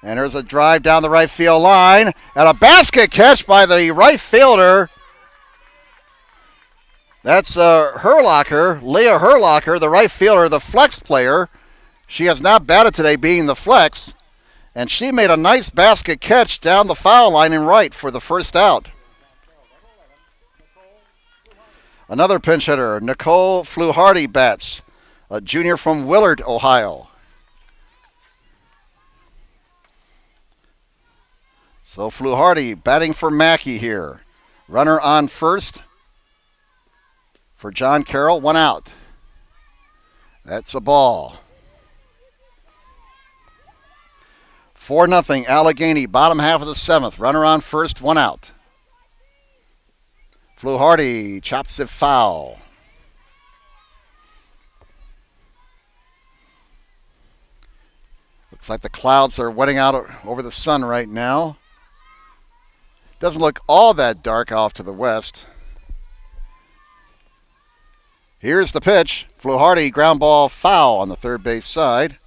And there's a drive down the right field line. And a basket catch by the right fielder. That's Herlocker, Leah Herlocker, the right fielder, the flex player. She has not batted today, being the flex. And she made a nice basket catch down the foul line in right for the first out. Another pinch hitter, Nicole Fluharty bats, a junior from Willard, Ohio. So Fluharty batting for Mackey here. Runner on first for John Carroll, 1 out. That's a ball. 4-0 Allegheny, bottom half of the 7th. Runner on first, 1 out. Fluharty chops it foul. Looks like the clouds are wetting out over the sun right now. Doesn't look all that dark off to the west. Here's the pitch. Fluharty ground ball foul on the third base side.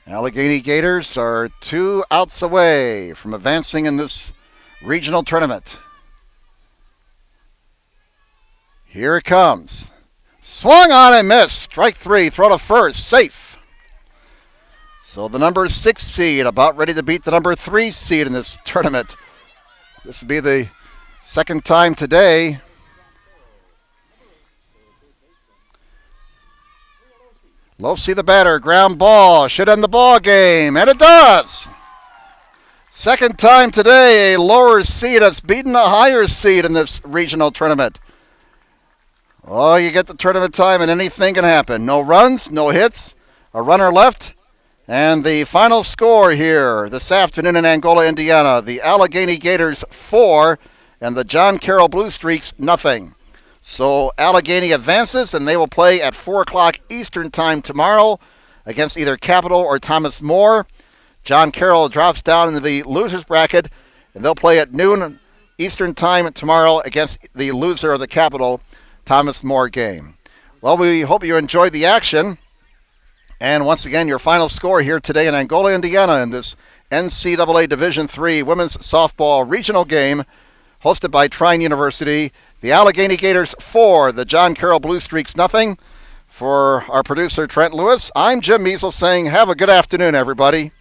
Allegheny Gators are 2 outs away from advancing in this regional tournament. Here it comes. Swung on and missed. Strike 3. Throw to first. Safe. So the number 6 seed about ready to beat the number 3 seed in this tournament. This will be the second time today. Losey the batter, ground ball, should end the ball game, and it does. Second time today, a lower seed has beaten a higher seed in this regional tournament. Oh, you get the tournament time and anything can happen. No runs, no hits, a runner left, and the final score here this afternoon in Angola, Indiana, the Allegheny Gators 4 and the John Carroll Blue Streaks nothing. So Allegheny advances, and they will play at 4 o'clock Eastern Time tomorrow against either Capital or Thomas More. John Carroll drops down into the losers bracket, and they'll play at noon Eastern Time tomorrow against the loser of the Capital Thomas More game. Well, we hope you enjoyed the action. And once again, your final score here today in Angola, Indiana, in this NCAA Division III women's softball regional game hosted by Trine University. The Allegheny Gators 4, the John Carroll Blue Streaks nothing. For our producer, Trent Lewis, I'm Jim Measles saying have a good afternoon, everybody.